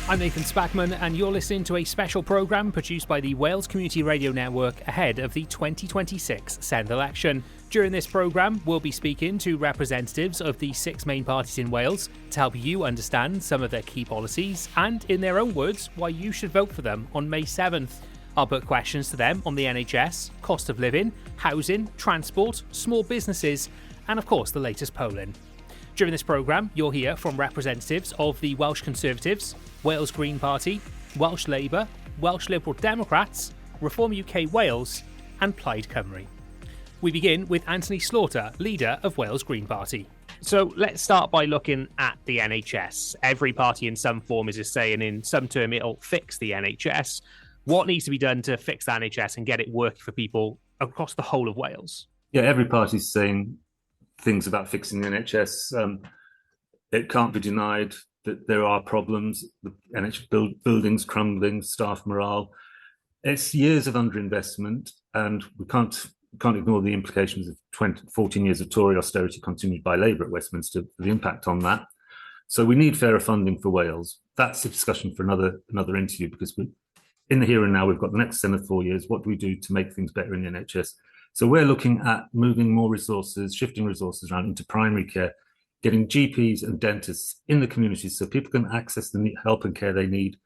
I'm Nathan Spackman, and you're listening to a special programme produced by the Wales Community Radio Network ahead of the 2026 Senedd Election. During this programme, we'll be speaking to representatives of the 6 main parties in Wales to help you understand some of their key policies and, in their own words, why you should vote for them on May 7th. I'll put questions to them on the NHS, cost of living, housing, transport, small businesses, and of course the latest polling. During this programme, you'll hear from representatives of the Welsh Conservatives, Wales Green Party, Welsh Labour, Welsh Liberal Democrats, Reform UK Wales and Plaid Cymru. We begin with Anthony Slaughter, leader of Wales Green Party. So let's start by looking at the NHS. Every party in some form is just saying in some term it'll fix the NHS. What needs to be done to fix the NHS and get it working for people across the whole of Wales? Yeah, every party's saying things about fixing the NHS. It can't be denied that there are problems, the NHS buildings crumbling, staff morale. It's years of underinvestment, and we can't ignore the implications of 14 years of Tory austerity continued by Labour at Westminster, the impact on that. So we need fairer funding for Wales. That's a discussion for another interview, because in the here and now, we've got the next Senedd 4 years. What do we do to make things better in the NHS? So we're looking at moving more resources, shifting resources around into primary care, getting GPs and dentists in the communities so people can access the help and care they need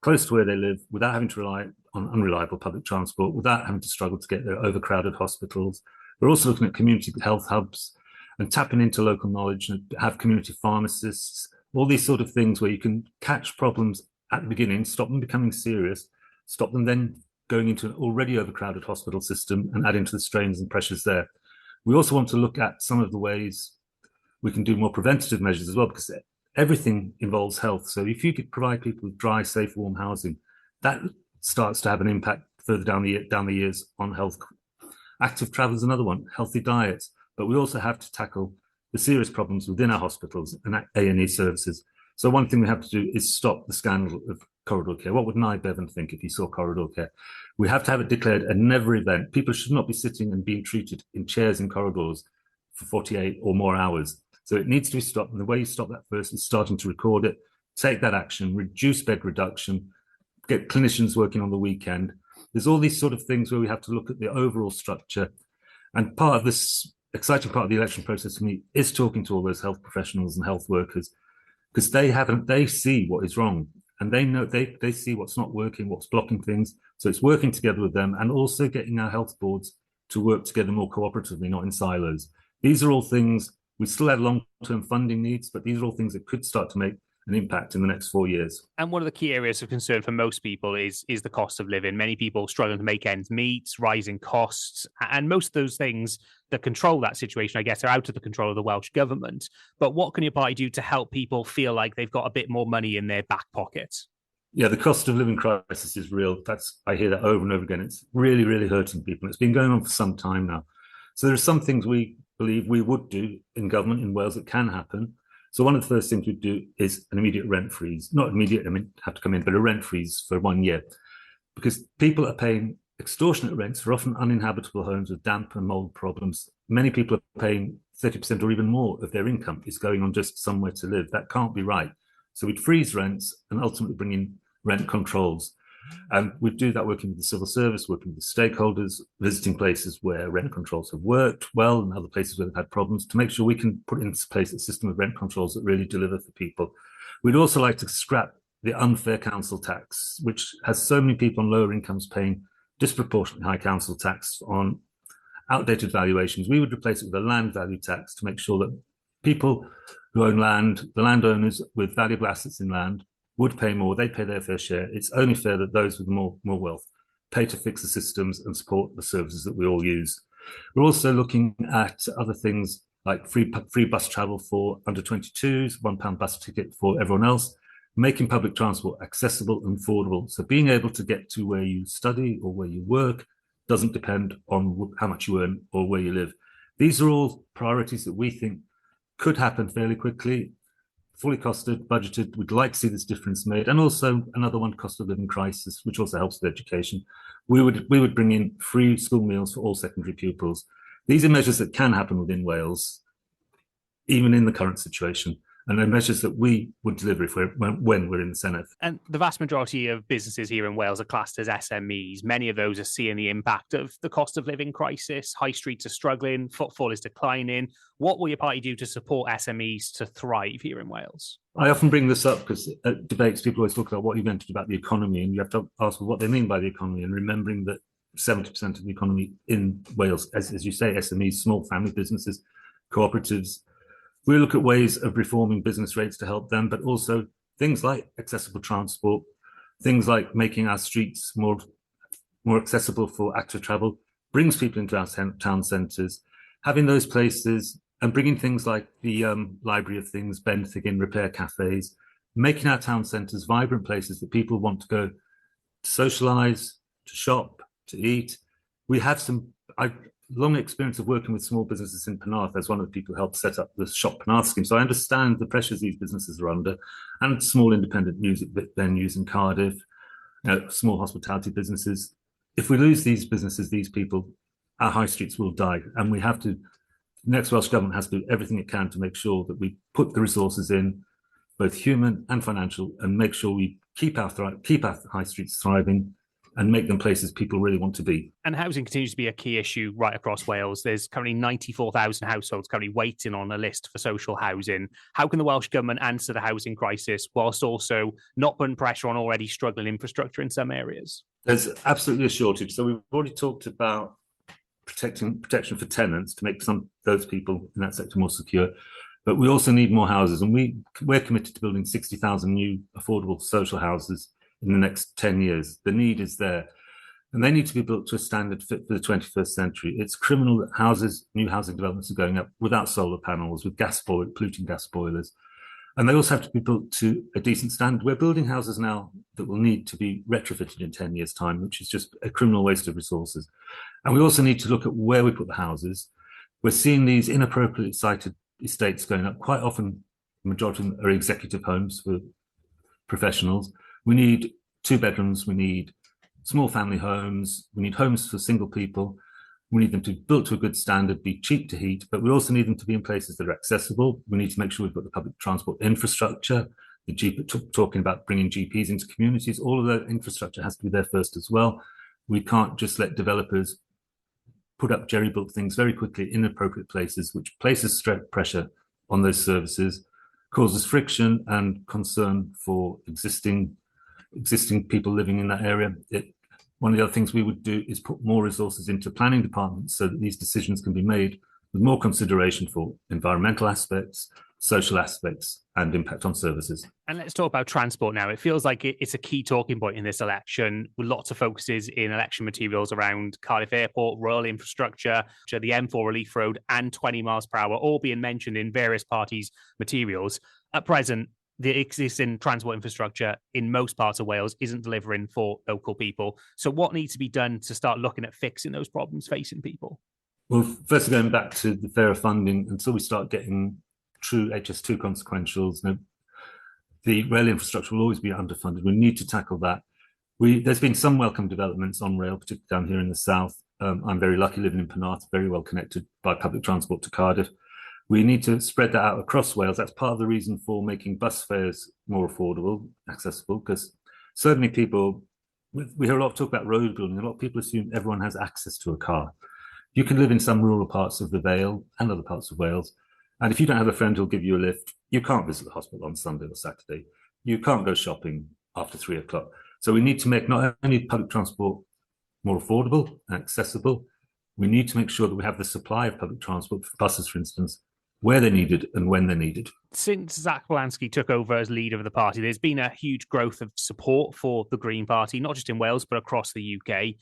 close to where they live without having to rely on unreliable public transport, without having to struggle to get their overcrowded hospitals. We're also looking at community health hubs and tapping into local knowledge and have community pharmacists, all these sort of things where you can catch problems at the beginning, stop them becoming serious, stop them then going into an already overcrowded hospital system and adding to the strains and pressures there. We also want to look at some of the ways we can do more preventative measures as well, because everything involves health. So if you could provide people with dry, safe, warm housing, that starts to have an impact further down the years on health. Active travel is another one, healthy diets. But we also have to tackle the serious problems within our hospitals and A&E services. So one thing we have to do is stop the scandal of corridor care. What would Nye Bevan think if he saw corridor care? We have to have it declared a never event. People should not be sitting and being treated in chairs in corridors for 48 or more hours. So it needs to be stopped. And the way you stop that first is starting to record it, take that action, reduce bed reduction, get clinicians working on the weekend. There's all these sort of things where we have to look at the overall structure. And part of this exciting part of the election process for me is talking to all those health professionals and health workers, because they see what is wrong, and they know they see what's not working, what's blocking things. So it's working together with them and also getting our health boards to work together more cooperatively, not in silos. These are all things, we still have long-term funding needs, but these are all things that could start to make an impact in the next 4 years. And one of the key areas of concern for most people is the cost of living. Many people struggling to make ends meet, rising costs, and most of those things that control that situation, I guess, are out of the control of the Welsh Government. But what can your party do to help people feel like they've got a bit more money in their back pocket? Yeah, the cost of living crisis is real. I hear that over and over again. It's really, really hurting people. It's been going on for some time now. So there are some things we believe we would do in government in Wales that can happen. So one of the first things we'd do is an immediate rent freeze. Not immediate, have to come in, but a rent freeze for 1 year. Because people are paying extortionate rents for often uninhabitable homes with damp and mold problems. Many people are paying 30% or even more of their income is going on just somewhere to live. That can't be right. So we'd freeze rents and ultimately bring in rent controls. And we'd do that working with the civil service, working with the stakeholders, visiting places where rent controls have worked well and other places where they've had problems, to make sure we can put into place a system of rent controls that really deliver for people. We'd also like to scrap the unfair council tax, which has so many people on lower incomes paying disproportionately high council tax on outdated valuations. We would replace it with a land value tax to make sure that people who own land, the landowners with valuable assets in land, would pay more. They pay their fair share. It's only fair that those with more wealth pay to fix the systems and support the services that we all use. We're also looking at other things like free bus travel for under 22s, £1 bus ticket for everyone else, making public transport accessible and affordable. So being able to get to where you study or where you work doesn't depend on how much you earn or where you live. These are all priorities that we think could happen fairly quickly, fully costed, budgeted. We'd like to see this difference made. And also another one, cost of living crisis, which also helps with education. We would bring in free school meals for all secondary pupils. These are measures that can happen within Wales, even in the current situation. and they're measures that we would deliver when we're in the Senedd. And the vast majority of businesses here in Wales are classed as SMEs. Many of those are seeing the impact of the cost of living crisis. High streets are struggling, footfall is declining. What will your party do to support SMEs to thrive here in Wales? I often bring this up because at debates, people always talk about what you meant about the economy, and you have to ask what they mean by the economy, and remembering that 70% of the economy in Wales, as you say, SMEs, small family businesses, cooperatives. We look at ways of reforming business rates to help them, but also things like accessible transport, things like making our streets more accessible for active travel, brings people into our town centres, having those places and bringing things like the Library of Things, Benthig, repair cafes, making our town centres vibrant places that people want to go to socialise, to shop, to eat. We have long experience of working with small businesses in Penarth as one of the people who helped set up the Shop Penarth scheme. So I understand the pressures these businesses are under, and small independent music venues in Cardiff, small hospitality businesses. If we lose these businesses, these people, our high streets will die. And we have to, the next Welsh Government has to do everything it can to make sure that we put the resources in, both human and financial, and make sure we keep our high streets thriving and make them places people really want to be. And housing continues to be a key issue right across Wales. There's currently 94,000 households currently waiting on a list for social housing. How can the Welsh Government answer the housing crisis whilst also not putting pressure on already struggling infrastructure in some areas? There's absolutely a shortage. So we've already talked about protection for tenants to make those people in that sector more secure. But we also need more houses. And we're committed to building 60,000 new affordable social houses in the next 10 years. The need is there. And they need to be built to a standard fit for the 21st century. It's criminal that new housing developments are going up without solar panels, with polluting gas boilers. And they also have to be built to a decent standard. We're building houses now that will need to be retrofitted in 10 years' time, which is just a criminal waste of resources. And we also need to look at where we put the houses. We're seeing these inappropriately sited estates going up. Quite often, the majority of them are executive homes for professionals. We need 2 bedrooms, we need small family homes, we need homes for single people, we need them to be built to a good standard, be cheap to heat, but we also need them to be in places that are accessible. We need to make sure we've got the public transport infrastructure, talking about bringing GPs into communities, all of that infrastructure has to be there first as well. We can't just let developers put up jerry-built things very quickly in inappropriate places, which places pressure on those services, causes friction and concern for existing people living in that area. One of the other things we would do is put more resources into planning departments so that these decisions can be made with more consideration for environmental aspects, social aspects, and impact on services. And let's talk about transport now. It feels like it's a key talking point in this election, with lots of focuses in election materials around Cardiff Airport, rural infrastructure, the M4 Relief Road, and 20 miles per hour, all being mentioned in various parties' materials. At present, the existing transport infrastructure in most parts of Wales isn't delivering for local people. So what needs to be done to start looking at fixing those problems facing people? Well, first going back to the fairer funding, until we start getting true HS2 consequentials, the rail infrastructure will always be underfunded. We need to tackle that. There's been some welcome developments on rail, particularly down here in the south. I'm very lucky living in Penarth, very well connected by public transport to Cardiff. We need to spread that out across Wales. That's part of the reason for making bus fares more affordable, accessible, because certainly people, we hear a lot of talk about road building. A lot of people assume everyone has access to a car. You can live in some rural parts of the Vale and other parts of Wales, and if you don't have a friend who'll give you a lift, you can't visit the hospital on Sunday or Saturday. You can't go shopping after 3 o'clock. So we need to make not only public transport more affordable and accessible, we need to make sure that we have the supply of public transport, for buses, for instance, where they're needed and when they're needed. Since Zach Belansky took over as leader of the party, there's been a huge growth of support for the Green Party, not just in Wales, but across the UK.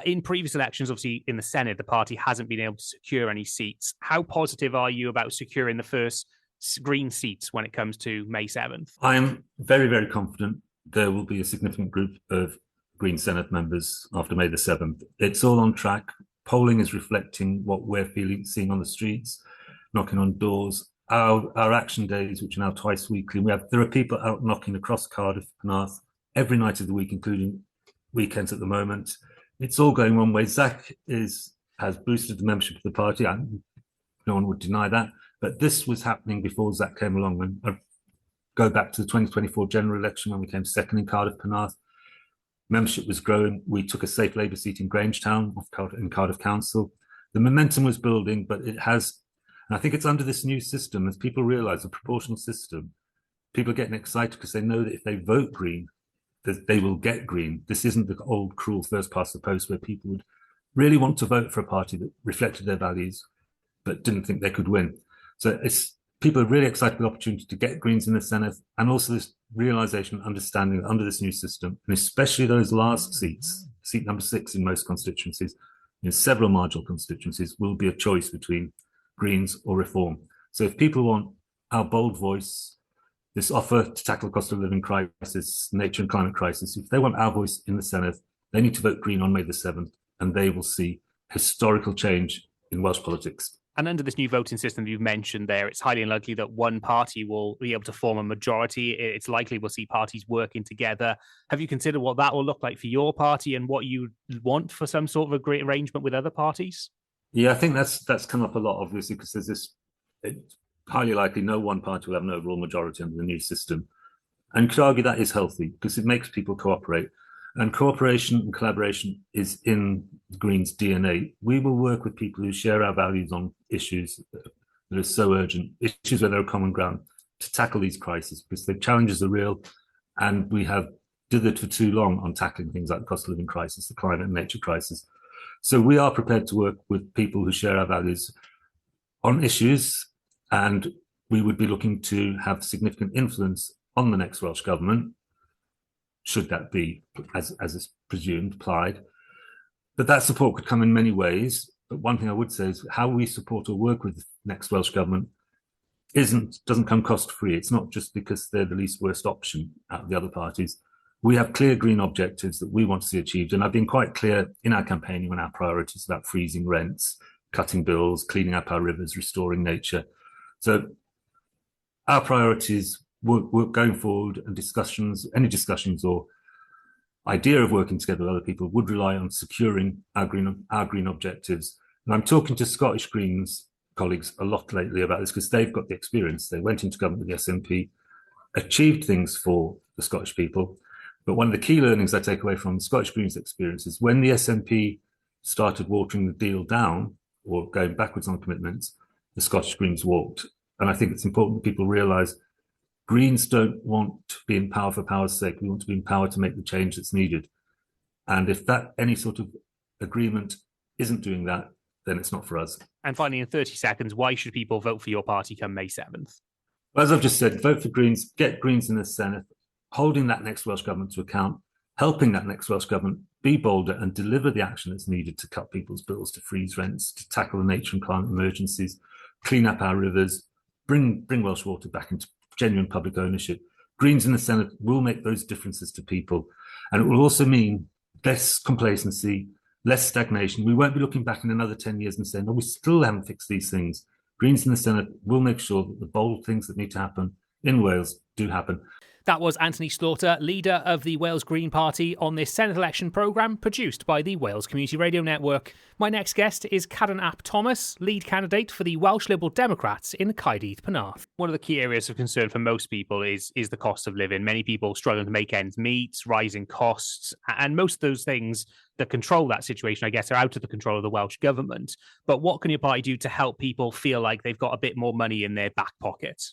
In previous elections, obviously in the Senedd, the party hasn't been able to secure any seats. How positive are you about securing the first Green seats when it comes to May 7th? I am very, very confident there will be a significant group of Green Senedd members after May the 7th. It's all on track. Polling is reflecting what we're seeing on the streets, knocking on doors. Our action days, which are now twice weekly, there are people out knocking across Cardiff, Penarth, every night of the week, including weekends at the moment. It's all going one way. Zach has boosted the membership of the party. No one would deny that. But this was happening before Zach came along. And go back to the 2024 general election when we came second in Cardiff Penarth. Membership was growing. We took a safe Labour seat in Grangetown in Cardiff Council. The momentum was building, but it has, and I think it's under this new system, as people realise the proportional system, people are getting excited because they know that if they vote Green, that they will get Green. This isn't the old cruel first past the post where people would really want to vote for a party that reflected their values, but didn't think they could win. So people are really excited with the opportunity to get Greens in the Senedd, and also this realisation and understanding that under this new system, and especially those last seats, seat number 6 in most constituencies, in several marginal constituencies, will be a choice between Greens or Reform. So if people want our bold voice, this offer to tackle the cost of living crisis, nature and climate crisis, if they want our voice in the Senedd, they need to vote Green on May the 7th, and they will see historical change in Welsh politics. And under this new voting system you've mentioned there, it's highly unlikely that one party will be able to form a majority. It's likely we'll see parties working together. Have you considered what that will look like for your party and what you want for some sort of a great arrangement with other parties? Yeah, I think that's come up a lot, obviously, because there's this, it's highly likely no one party will have an overall majority under the new system. And you could argue that is healthy because it makes people cooperate. And cooperation and collaboration is in the Greens' DNA. We will work with people who share our values on issues that are so urgent, issues where there are common ground, to tackle these crises, because the challenges are real, and we have dithered for too long on tackling things like the cost of living crisis, the climate and nature crisis. So we are prepared to work with people who share our values on issues, and we would be looking to have significant influence on the next Welsh government, should that be, as is presumed, applied. But that support could come in many ways. But one thing I would say is how we support or work with the next Welsh government doesn't come cost-free. It's not just because they're the least worst option out of the other parties. We have clear Green objectives that we want to see achieved. And I've been quite clear in our campaigning on our priorities about freezing rents, cutting bills, cleaning up our rivers, restoring nature. So our priorities work going forward, and any discussions or idea of working together with other people would rely on securing our green objectives. And I'm talking to Scottish Greens colleagues a lot lately about this because they've got the experience. They went into government with the SNP, achieved things for the Scottish people. But one of the key learnings I take away from the Scottish Greens experience is when the SNP started watering the deal down or going backwards on commitments, the Scottish Greens walked. And I think it's important that people realise Greens don't want to be in power for power's sake. We want to be in power to make the change that's needed. And if that any sort of agreement isn't doing that, then it's not for us. And finally, in 30 seconds, why should people vote for your party come May 7th? Well, as I've just said, vote for Greens, get Greens in the Senedd, holding that next Welsh government to account, helping that next Welsh government be bolder and deliver the action that's needed to cut people's bills, to freeze rents, to tackle the nature and climate emergencies, clean up our rivers, bring Welsh water back into genuine public ownership. Greens in the Senedd will make those differences to people. And it will also mean less complacency, less stagnation. We won't be looking back in another 10 years and saying, oh, we still haven't fixed these things. Greens in the Senedd will make sure that the bold things that need to happen in Wales do happen. That was Anthony Slaughter, leader of the Wales Green Party, on this Senedd Election programme produced by the Wales Community Radio Network. My next guest is Caden Ap Thomas, lead candidate for the Welsh Liberal Democrats in Caerdydd Penarth. One of the key areas of concern for most people is the cost of living. Many people struggling to make ends meet, rising costs, and most of those things that control that situation, I guess, are out of the control of the Welsh Government. But what can your party do to help people feel like they've got a bit more money in their back pocket?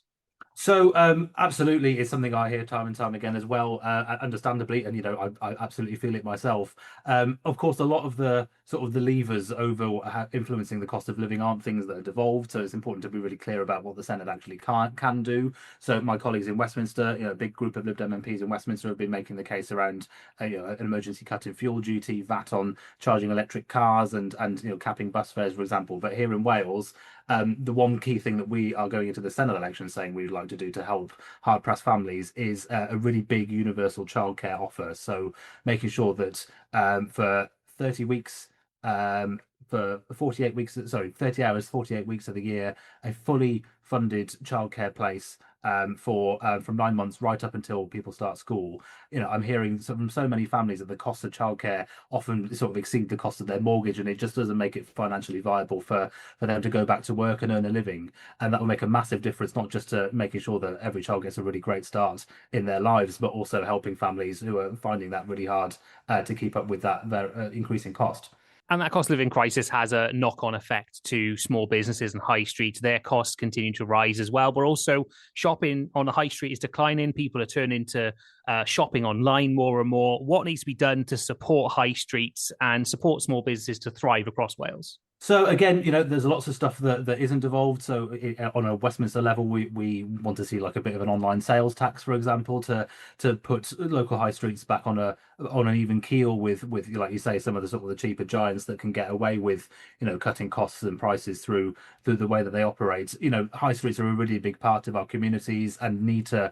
So absolutely, it's something I hear time and time again as well, understandably, and I absolutely feel it myself. Of course, a lot of the sort of the levers over influencing the cost of living aren't things that are devolved, so it's important to be really clear about what the Senedd actually can do. So my colleagues in Westminster, a big group of Lib Dem MPs in Westminster have been making the case around an emergency cut in fuel duty, VAT on charging electric cars, and capping bus fares, for example. But here in Wales, the one key thing that we are going into the Senedd election saying we'd like to do to help hard-pressed families is a really big universal childcare offer. So making sure that for 30 weeks, for 30 hours, 48 weeks of the year, a fully funded childcare place for from 9 months right up until people start school. I'm hearing from so many families that the cost of childcare often sort of exceed the cost of their mortgage, and it just doesn't make it financially viable for them to go back to work and earn a living. And that will make a massive difference, not just to making sure that every child gets a really great start in their lives, but also helping families who are finding that really hard to keep up with their increasing cost. And that cost of living crisis has a knock-on effect to small businesses and high streets. Their costs continue to rise as well. But also, shopping on the high street is declining. People are turning to shopping online more and more. What needs to be done to support high streets and support small businesses to thrive across Wales? So again, there's lots of stuff that isn't evolved. So on a Westminster level, we want to see like a bit of an online sales tax, for example, to put local high streets back on an even keel with like you say, some of the sort of the cheaper giants that can get away with cutting costs and prices through the way that they operate. High streets are a really big part of our communities and need to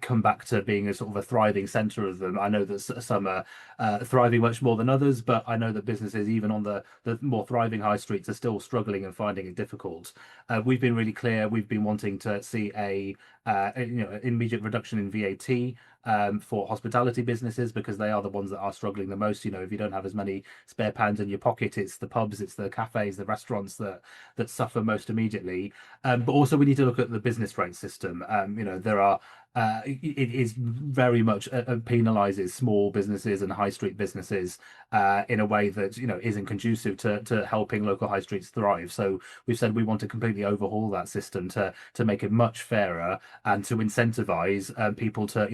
come back to being a sort of a thriving centre of them. I know that some are thriving much more than others, but I know that businesses, even on the more thriving high streets, are still struggling and finding it difficult. We've been really clear. We've been wanting to see an immediate reduction in VAT for hospitality businesses, because they are the ones that are struggling the most. If you don't have as many spare pounds in your pocket, it's the pubs, it's the cafes, the restaurants that suffer most immediately. But also we need to look at the business rate system. There are it is very much penalises small businesses and high street businesses in a way that isn't conducive to helping local high streets thrive. So we've said we want to completely overhaul that system to make it much fairer and to incentivise people to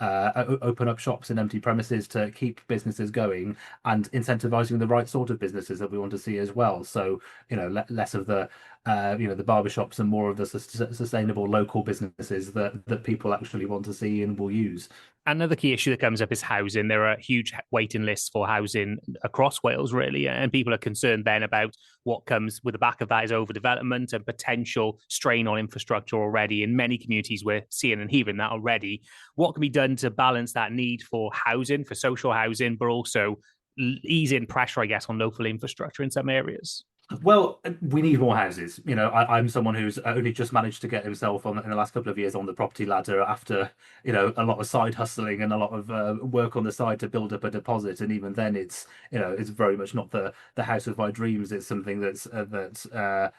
open up shops in empty premises, to keep businesses going, and incentivising the right sort of businesses that we want to see as well. So less of the the barbershops and more of the sustainable local businesses that people actually want to see and will use. Another key issue that comes up is housing. There are huge waiting lists for housing across Wales, really, and people are concerned then about what comes with the back of that is overdevelopment and potential strain on infrastructure already. In many communities, we're seeing and hearing that already. What can be done to balance that need for housing, for social housing, but also ease in pressure, I guess, on local infrastructure in some areas? Well, we need more houses. I'm someone who's only just managed to get himself in the last couple of years on the property ladder after, a lot of side hustling and a lot of work on the side to build up a deposit. And even then, it's very much not the house of my dreams. It's something is a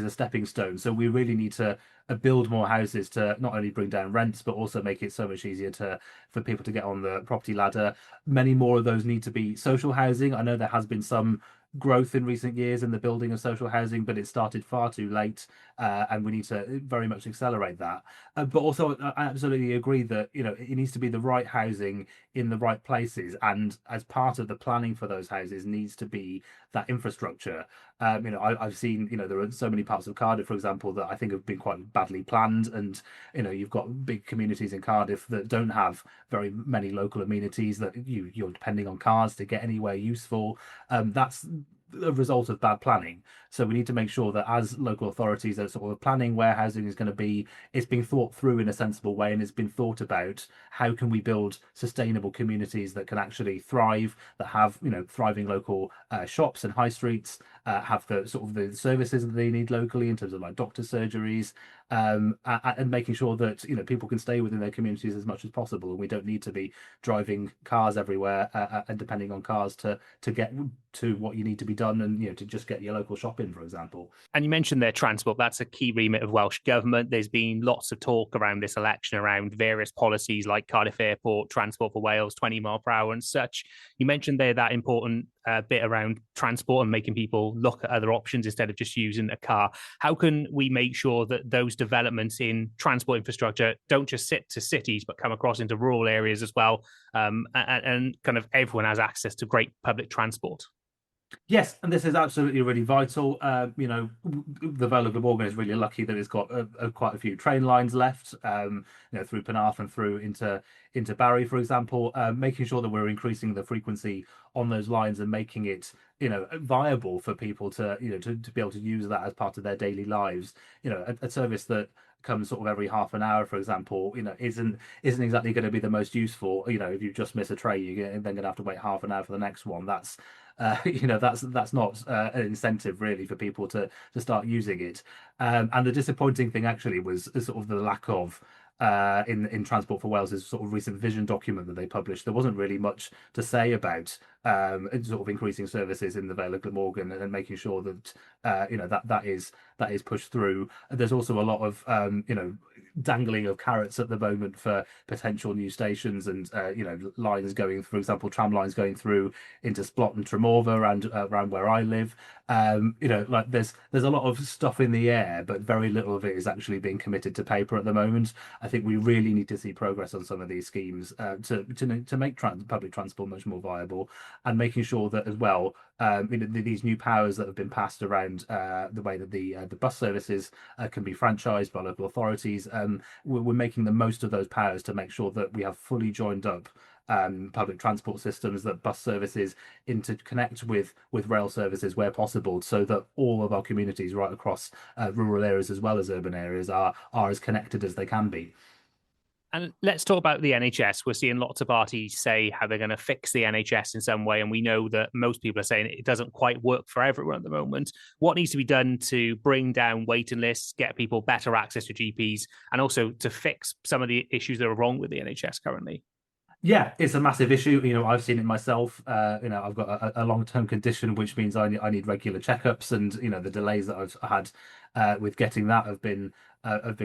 stepping stone. So we really need to build more houses to not only bring down rents, but also make it so much easier for people to get on the property ladder. Many more of those need to be social housing. I know there has been some growth in recent years in the building of social housing, but it started far too late, and we need to very much accelerate that. But also, I absolutely agree that it needs to be the right housing in the right places, and as part of the planning for those houses needs to be that infrastructure. I've seen there are so many parts of Cardiff, for example, that I think have been quite badly planned, and you've got big communities in Cardiff that don't have very many local amenities, that you're depending on cars to get anywhere useful. That's a result of bad planning. So we need to make sure that as local authorities are sort of planning where housing is going to be, it's being thought through in a sensible way, and it's been thought about how can we build sustainable communities that can actually thrive, that have thriving local shops and high streets, have the sort of the services that they need locally in terms of like doctor surgeries, and making sure that people can stay within their communities as much as possible, and we don't need to be driving cars everywhere and depending on cars to get to what you need to be done, and to just get your local shop in, for example. And you mentioned their transport. That's a key remit of Welsh Government. There's been lots of talk around this election around various policies like Cardiff Airport, Transport for Wales, 20 mile per hour and such. You mentioned there that important bit around transport and making people look at other options instead of just using a car. How can we make sure that those developments in transport infrastructure don't just sit to cities, but come across into rural areas as well, and kind of everyone has access to great public transport? Yes, and this is absolutely really vital. The Vale of Glamorgan is really lucky that it's got quite a few train lines left, through Penarth and through into Barry, for example. Making sure that we're increasing the frequency on those lines and making it viable for people to to be able to use that as part of their daily lives. A service that comes sort of every half an hour, for example, isn't exactly going to be the most useful. If you just miss a train, you're then going to have to wait half an hour for the next one. That's that's not an incentive really for people to start using it. And the disappointing thing actually was sort of the lack of in Transport for Wales' sort of recent vision document that they published. There wasn't really much to say about sort of increasing services in the Vale of Glamorgan and making sure that that is pushed through. There's also a lot of dangling of carrots at the moment for potential new stations and lines going, for example, tram lines going through into Splot and Tremorva around where I live. Like there's a lot of stuff in the air, but very little of it is actually being committed to paper at the moment. I think we really need to see progress on some of these schemes to make public transport much more viable, and making sure that as well these new powers that have been passed around the way that the bus services can be franchised by local authorities. We're making the most of those powers to make sure that we have fully joined up public transport systems, that bus services interconnect with rail services where possible, so that all of our communities right across rural areas as well as urban areas are as connected as they can be. And let's talk about the NHS. We're seeing lots of parties say how they're going to fix the NHS in some way, and we know that most people are saying it doesn't quite work for everyone at the moment. What needs to be done to bring down waiting lists, get people better access to GPs, and also to fix some of the issues that are wrong with the NHS currently? Yeah, it's a massive issue. I've seen it myself. I've got a long-term condition, which means I need regular checkups, and the delays that I've had with getting that have been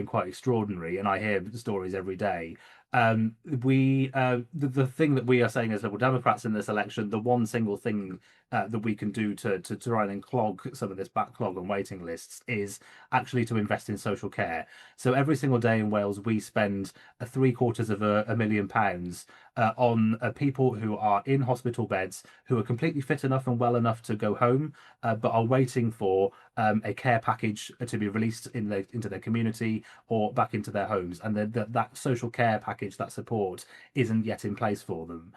quite extraordinary. And I hear stories every day. The thing that we are saying as Liberal Democrats in this election, the one single thing that we can do to try and clog some of this backlog on waiting lists is actually to invest in social care. So every single day in Wales, we spend £750,000 on people who are in hospital beds, who are completely fit enough and well enough to go home, but are waiting for a care package to be released into their community or back into their homes, and that social care package, that support, isn't yet in place for them.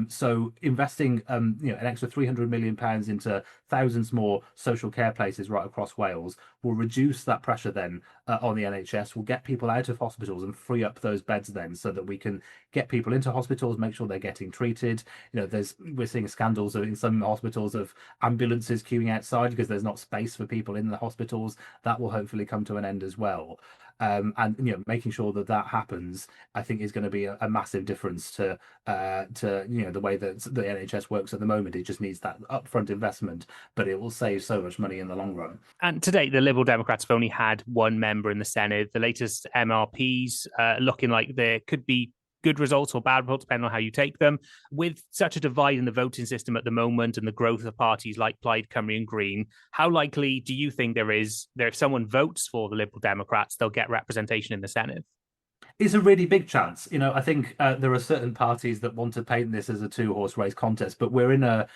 So investing an extra £300 million into thousands more social care places right across Wales will reduce that pressure then on the NHS, will get people out of hospitals and free up those beds then, so that we can get people into hospitals, make sure they're getting treated. We're seeing scandals in some hospitals of ambulances queuing outside because there's not space for people in the hospitals. That will hopefully come to an end as well. And making sure that happens, I think, is going to be a massive difference to the way that the NHS works at the moment. It just needs that upfront investment, but it will save so much money in the long run. And to date, the Liberal Democrats have only had one member in the Senedd. The latest MRPs looking like there could be good results or bad results, depending on how you take them. With such a divide in the voting system at the moment and the growth of parties like Plaid Cymru and Green, how likely do you think if someone votes for the Liberal Democrats, they'll get representation in the Senedd? It's a really big chance. I think there are certain parties that want to paint this as a two-horse race contest, but we're in a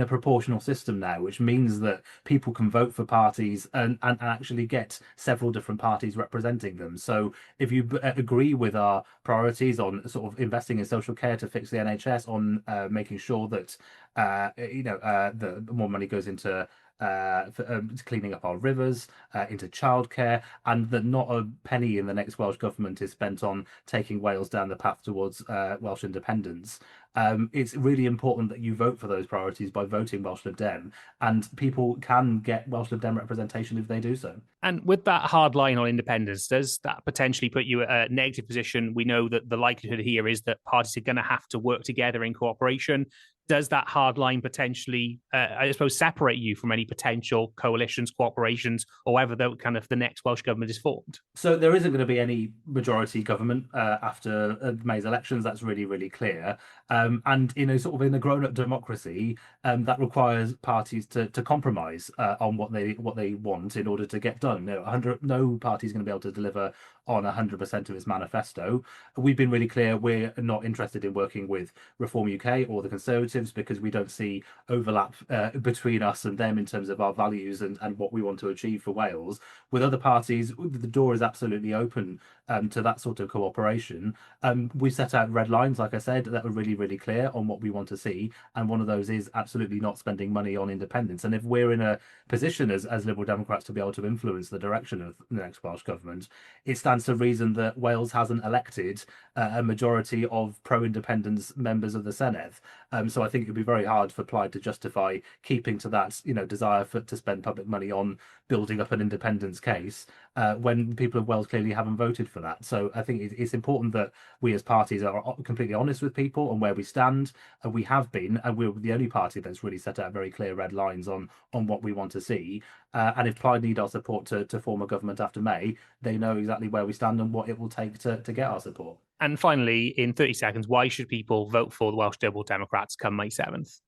proportional system now, which means that people can vote for parties and actually get several different parties representing them. So if you agree with our priorities on sort of investing in social care to fix the NHS, on making sure that the more money goes into cleaning up our rivers, into childcare, and that not a penny in the next Welsh government is spent on taking Wales down the path towards Welsh independence. It's really important that you vote for those priorities by voting Welsh Lib Dem, and people can get Welsh Lib Dem representation if they do so. And with that hard line on independence, does that potentially put you at a negative position? We know that the likelihood here is that parties are going to have to work together in cooperation. Does that hard line potentially, I suppose, separate you from any potential coalitions, cooperations, or whether the next Welsh government is formed? So there isn't going to be any majority government after May's elections. That's really, really clear. And in a grown-up democracy, that requires parties to compromise on what they want in order to get done. No party is going to be able to deliver on 100% of its manifesto. We've been really clear we're not interested in working with Reform UK or the Conservatives because we don't see overlap between us and them in terms of our values and what we want to achieve for Wales. With other parties, the door is absolutely open to that sort of cooperation. We set out red lines, like I said, that are really, really really clear on what we want to see, and one of those is absolutely not spending money on independence. And if we're in a position as Liberal Democrats to be able to influence the direction of the next Welsh government, it stands to reason that Wales hasn't elected a majority of pro-independence members of the Senedd. So I think it would be very hard for Plaid to justify keeping to that, desire to spend public money on building up an independence case when people of Wales clearly haven't voted for that. So I think it's important that we as parties are completely honest with people on where we stand, and we have been, and we're the only party that's really set out very clear red lines on what we want to see. And if Plaid need our support to form a government after May, they know exactly where we stand and what it will take to get our support. And finally, in 30 seconds, why should people vote for the Welsh Liberal Democrats come May 7th?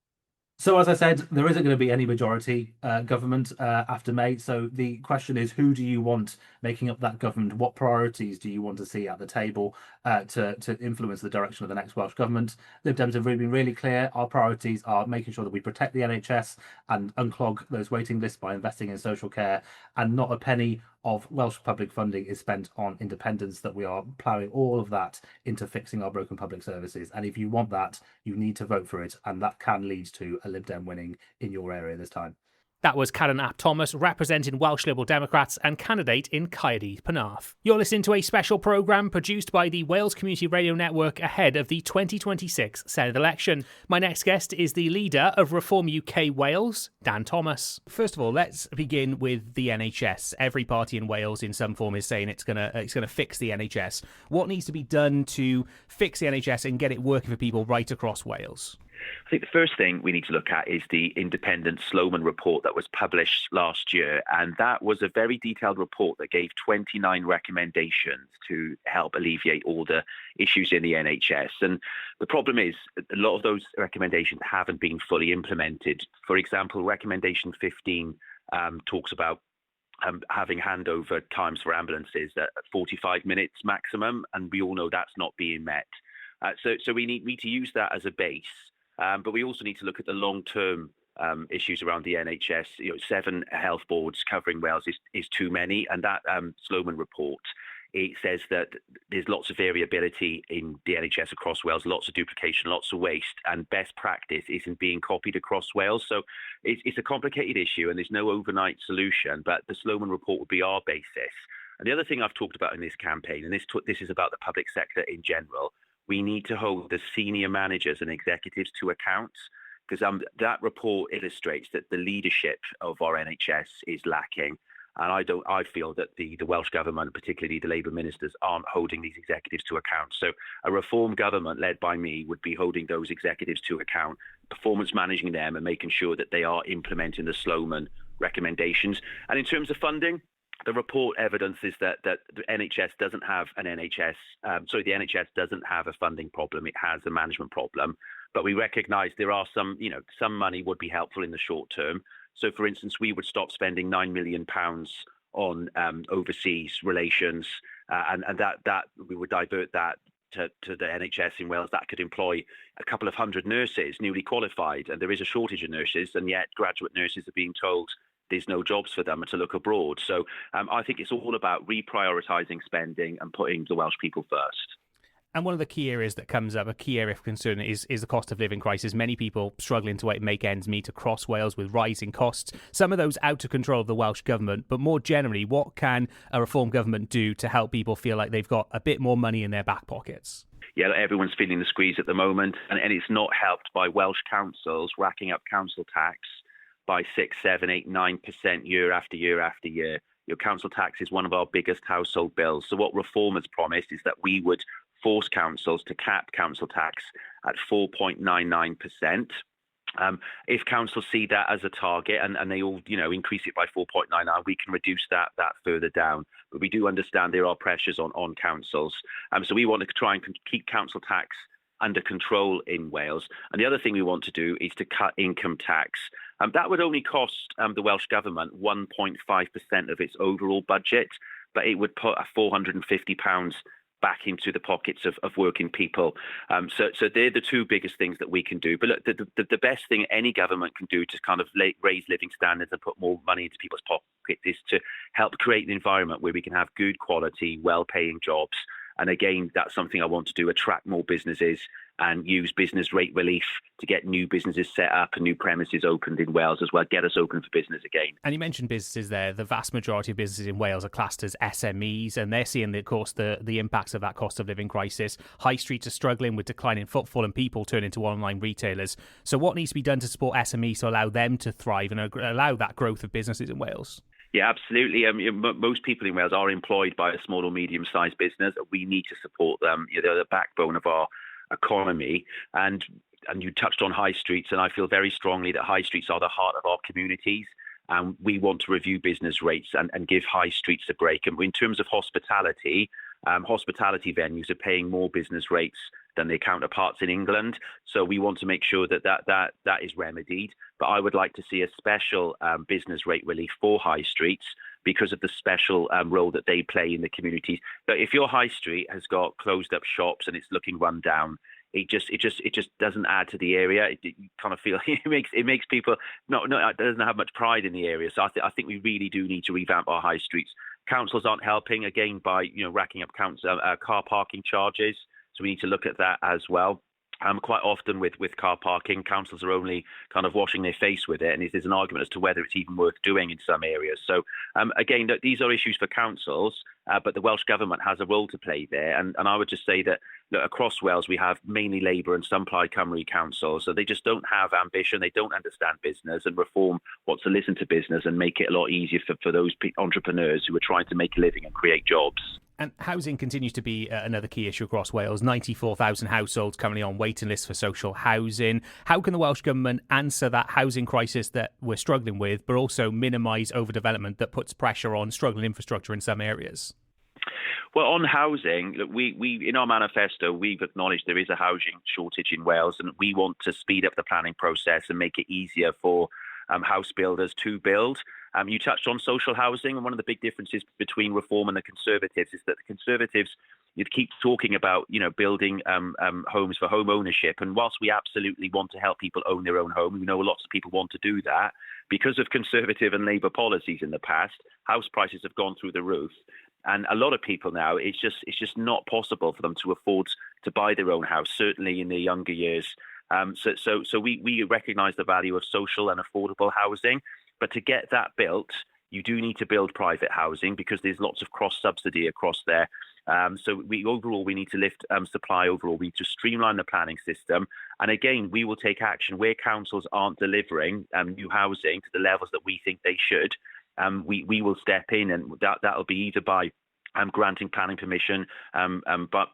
So, as I said, there isn't going to be any majority government after May. So the question is, who do you want making up that government? What priorities do you want to see at the table to influence the direction of the next Welsh government? Lib Dems have been really clear. Our priorities are making sure that we protect the NHS and unclog those waiting lists by investing in social care, and not a penny of Welsh public funding is spent on independence, that we are ploughing all of that into fixing our broken public services. And if you want that, you need to vote for it, and that can lead to a Lib Dem winning in your area this time. That was Karen Ap Thomas, representing Welsh Liberal Democrats and candidate in Caerdydd Penarth. You're listening to a special programme produced by the Wales Community Radio Network ahead of the 2026 Senedd election. My next guest is the leader of Reform UK Wales, Dan Thomas. First of all, let's begin with the NHS. Every party in Wales in some form is saying it's gonna fix the NHS. What needs to be done to fix the NHS and get it working for people right across Wales? I think the first thing we need to look at is the independent Sloman report that was published last year. And that was a very detailed report that gave 29 recommendations to help alleviate all the issues in the NHS. And the problem is a lot of those recommendations haven't been fully implemented. For example, recommendation 15 talks about having handover times for ambulances at 45 minutes maximum. And we all know that's not being met. So we need to use that as a base. But we also need to look at the long-term issues around the NHS. 7 health boards covering Wales is too many. And that Sloman report, it says that there's lots of variability in the NHS across Wales, lots of duplication, lots of waste, and best practice isn't being copied across Wales. So it's a complicated issue, and there's no overnight solution. But the Sloman report would be our basis. And the other thing I've talked about in this campaign, and this is about the public sector in general, we need to hold the senior managers and executives to account, because that report illustrates that the leadership of our NHS is lacking. And I feel that the Welsh government, particularly the Labour ministers, aren't holding these executives to account. So a reform government led by me would be holding those executives to account, performance managing them and making sure that they are implementing the Sloman recommendations. And in terms of funding, the report evidences that the NHS doesn't have the NHS doesn't have a funding problem. It has a management problem. But we recognise there are some money would be helpful in the short term. So, for instance, we would stop spending £9 million on overseas relations, and that we would divert that to the NHS in Wales. That could employ a couple of hundred nurses, newly qualified, and there is a shortage of nurses, and yet graduate nurses are being told there's no jobs for them to look abroad. So I think it's all about reprioritising spending and putting the Welsh people first. And one of the key areas that comes up, a key area of concern, is the cost of living crisis. Many people struggling to make ends meet across Wales with rising costs. Some of those out of control of the Welsh government. But more generally, what can a reform government do to help people feel like they've got a bit more money in their back pockets? Yeah, everyone's feeling the squeeze at the moment. And it's not helped by Welsh councils racking up council tax by 6, 7, 8, 9% year after year after year. Your council tax is one of our biggest household bills. So what Reform has promised is that we would force councils to cap council tax at 4.99%. If councils see that as a target and they all, increase it by 4.99, we can reduce that further down. But we do understand there are pressures on councils. So we want to try and keep council tax under control in Wales. And the other thing we want to do is to cut income tax. That would only cost the Welsh government 1.5% of its overall budget, but it would put £450 back into the pockets of working people. So they're the two biggest things that we can do. But look, the best thing any government can do to kind of raise living standards and put more money into people's pockets is to help create an environment where we can have good quality, well-paying jobs. And again, that's something I want to do, attract more businesses and use business rate relief to get new businesses set up and new premises opened in Wales as well, get us open for business again. And you mentioned businesses there. The vast majority of businesses in Wales are classed as SMEs, and they're seeing, of course, the impacts of that cost of living crisis. High streets are struggling with declining footfall and people turn into online retailers. So what needs to be done to support SMEs to allow them to thrive and allow that growth of businesses in Wales? Yeah, absolutely. Most people in Wales are employed by a small or medium-sized business. We need to support them. They're the backbone of our economy. And you touched on high streets, and I feel very strongly that high streets are the heart of our communities. And we want to review business rates and give high streets a break. And in terms of hospitality, hospitality venues are paying more business rates than their counterparts in England. So we want to make sure that is remedied. But I would like to see a special business rate relief for high streets because of the special role that they play in the communities. But if your high street has got closed up shops and it's looking run down, it just doesn't add to the area. You kind of feel it makes people it doesn't have much pride in the area. So I think we really do need to revamp our high streets. Councils aren't helping again by racking up car parking charges. So we need to look at that as well. Quite often with car parking, councils are only kind of washing their face with it, and there's an argument as to whether it's even worth doing in some areas. So again, these are issues for councils, but the Welsh Government has a role to play there. And I would just say that across Wales, we have mainly Labour and some Plaid Cymru councils, so they just don't have ambition, they don't understand business, and Reform wants to listen to business and make it a lot easier for those entrepreneurs who are trying to make a living and create jobs. And housing continues to be another key issue across Wales. 94,000 households currently on waiting lists for social housing. How can the Welsh Government answer that housing crisis that we're struggling with, but also minimise overdevelopment that puts pressure on struggling infrastructure in some areas? Well, on housing, look, we in our manifesto, we've acknowledged there is a housing shortage in Wales, and we want to speed up the planning process and make it easier for house builders to build. You touched on social housing, and one of the big differences between Reform and the Conservatives is that the Conservatives, you keep talking about, building homes for home ownership. And whilst we absolutely want to help people own their own home, we know lots of people want to do that. Because of Conservative and Labour policies in the past, house prices have gone through the roof. And a lot of people now, it's just not possible for them to afford to buy their own house, certainly in their younger years. So we recognise the value of social and affordable housing. But to get that built, you do need to build private housing because there's lots of cross-subsidy across there. So we need to lift supply overall. We need to streamline the planning system. And again, we will take action where councils aren't delivering new housing to the levels that we think they should. We will step in, and that'll be either by granting planning permission, but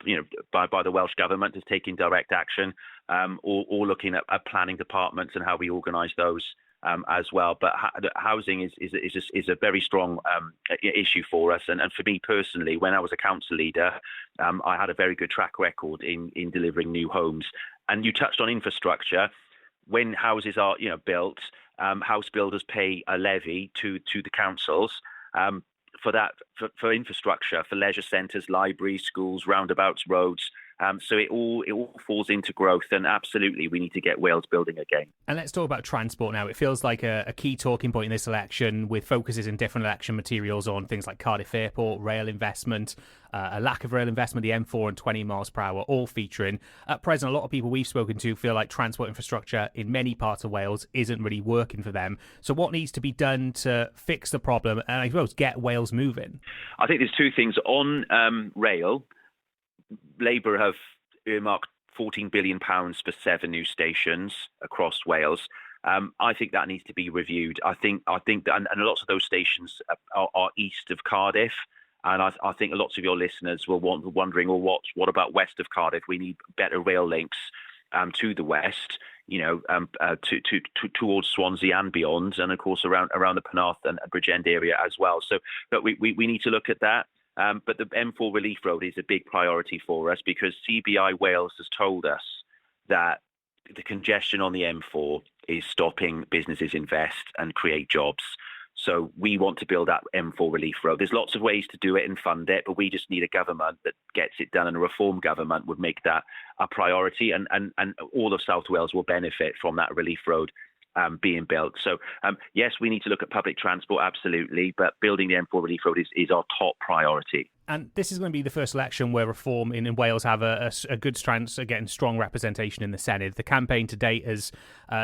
by the Welsh Government as taking direct action, or looking at planning departments and how we organise those. As well, but housing is a very strong issue for us, and for me personally, when I was a council leader, I had a very good track record in delivering new homes. And you touched on infrastructure. When houses are built, house builders pay a levy to the councils for infrastructure, for leisure centres, libraries, schools, roundabouts, roads. So it all falls into growth, and absolutely we need to get Wales building again. And let's talk about transport now. It feels like a key talking point in this election, with focuses in different election materials on things like Cardiff Airport, rail investment, a lack of rail investment, the M4 and 20 miles per hour, all featuring. At present, a lot of people we've spoken to feel like transport infrastructure in many parts of Wales isn't really working for them. So what needs to be done to fix the problem and, I suppose, get Wales moving? I think there's two things. On rail, Labour have earmarked £14 billion for 7 new stations across Wales. I think that needs to be reviewed. I think that, and lots of those stations are east of Cardiff, and I think lots of your listeners will wondering, well, what about west of Cardiff? We need better rail links to the west, towards Swansea and beyond, and of course around the Penarth and Bridgend area as well. So, but we need to look at that. But the M4 Relief Road is a big priority for us because CBI Wales has told us that the congestion on the M4 is stopping businesses invest and create jobs. So we want to build that M4 Relief Road. There's lots of ways to do it and fund it, but we just need a government that gets it done, and a Reform government would make that a priority, and all of South Wales will benefit from that Relief Road. being built. So yes, we need to look at public transport, absolutely, but building the M4 relief road is our top priority. And this is going to be the first election where Reform in Wales have a good chance of getting strong representation in the Senedd. The campaign to date has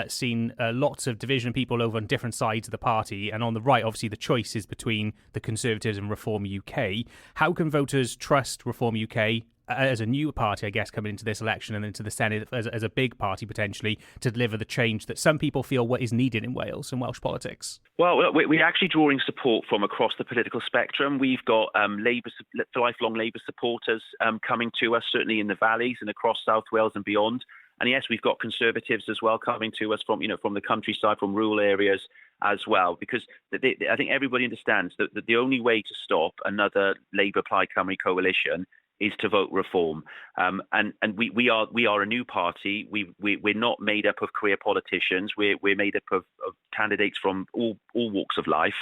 seen lots of division of people over on different sides of the party. And on the right, obviously, the choice is between the Conservatives and Reform UK. How can voters trust Reform UK as a new party, I guess, coming into this election and into the Senedd as a big party potentially to deliver the change that some people feel what is needed in Wales and Welsh politics? Well, we're actually drawing support from across the political spectrum. We've got lifelong Labour supporters coming to us, certainly in the valleys and across South Wales and beyond. And yes, we've got Conservatives as well coming to us from the countryside, from rural areas as well, because I think everybody understands that the only way to stop another Labour-Plaid Cymru coalition is to vote Reform, and we are a new party. We're not made up of career politicians. We're made up of candidates from all walks of life,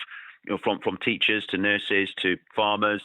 from teachers to nurses to farmers,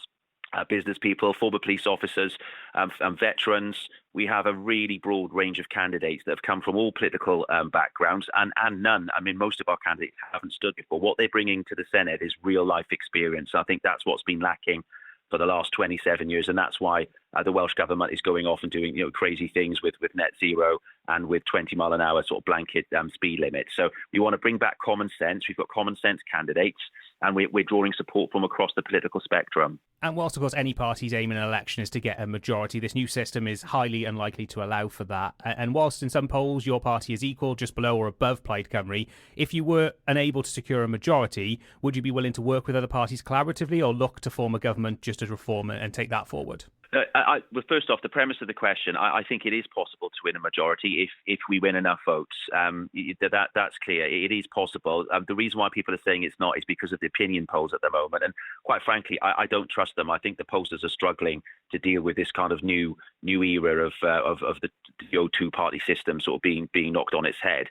business people, former police officers, and veterans. We have a really broad range of candidates that have come from all political backgrounds, and none. I mean, most of our candidates haven't stood before. What they're bringing to the Senedd is real life experience. I think that's what's been lacking for the last 27 years, and that's why the Welsh government is going off and doing crazy things with net zero and with 20-mile-an-hour sort of blanket speed limits. So we want to bring back common sense. We've got common sense candidates, and we're drawing support from across the political spectrum. And whilst, of course, any party's aim in an election is to get a majority, this new system is highly unlikely to allow for that. And whilst in some polls your party is equal, just below or above Plaid Cymru, if you were unable to secure a majority, would you be willing to work with other parties collaboratively or look to form a government just as Reform and take that forward? Well, first off, the premise of the question, I think it is possible to win a majority if we win enough votes. That's clear. It is possible. The reason why people are saying it's not is because of the opinion polls at the moment. And quite frankly, I don't trust them. I think the pollsters are struggling to deal with this kind of new era of the O2 party system sort of being knocked on its head.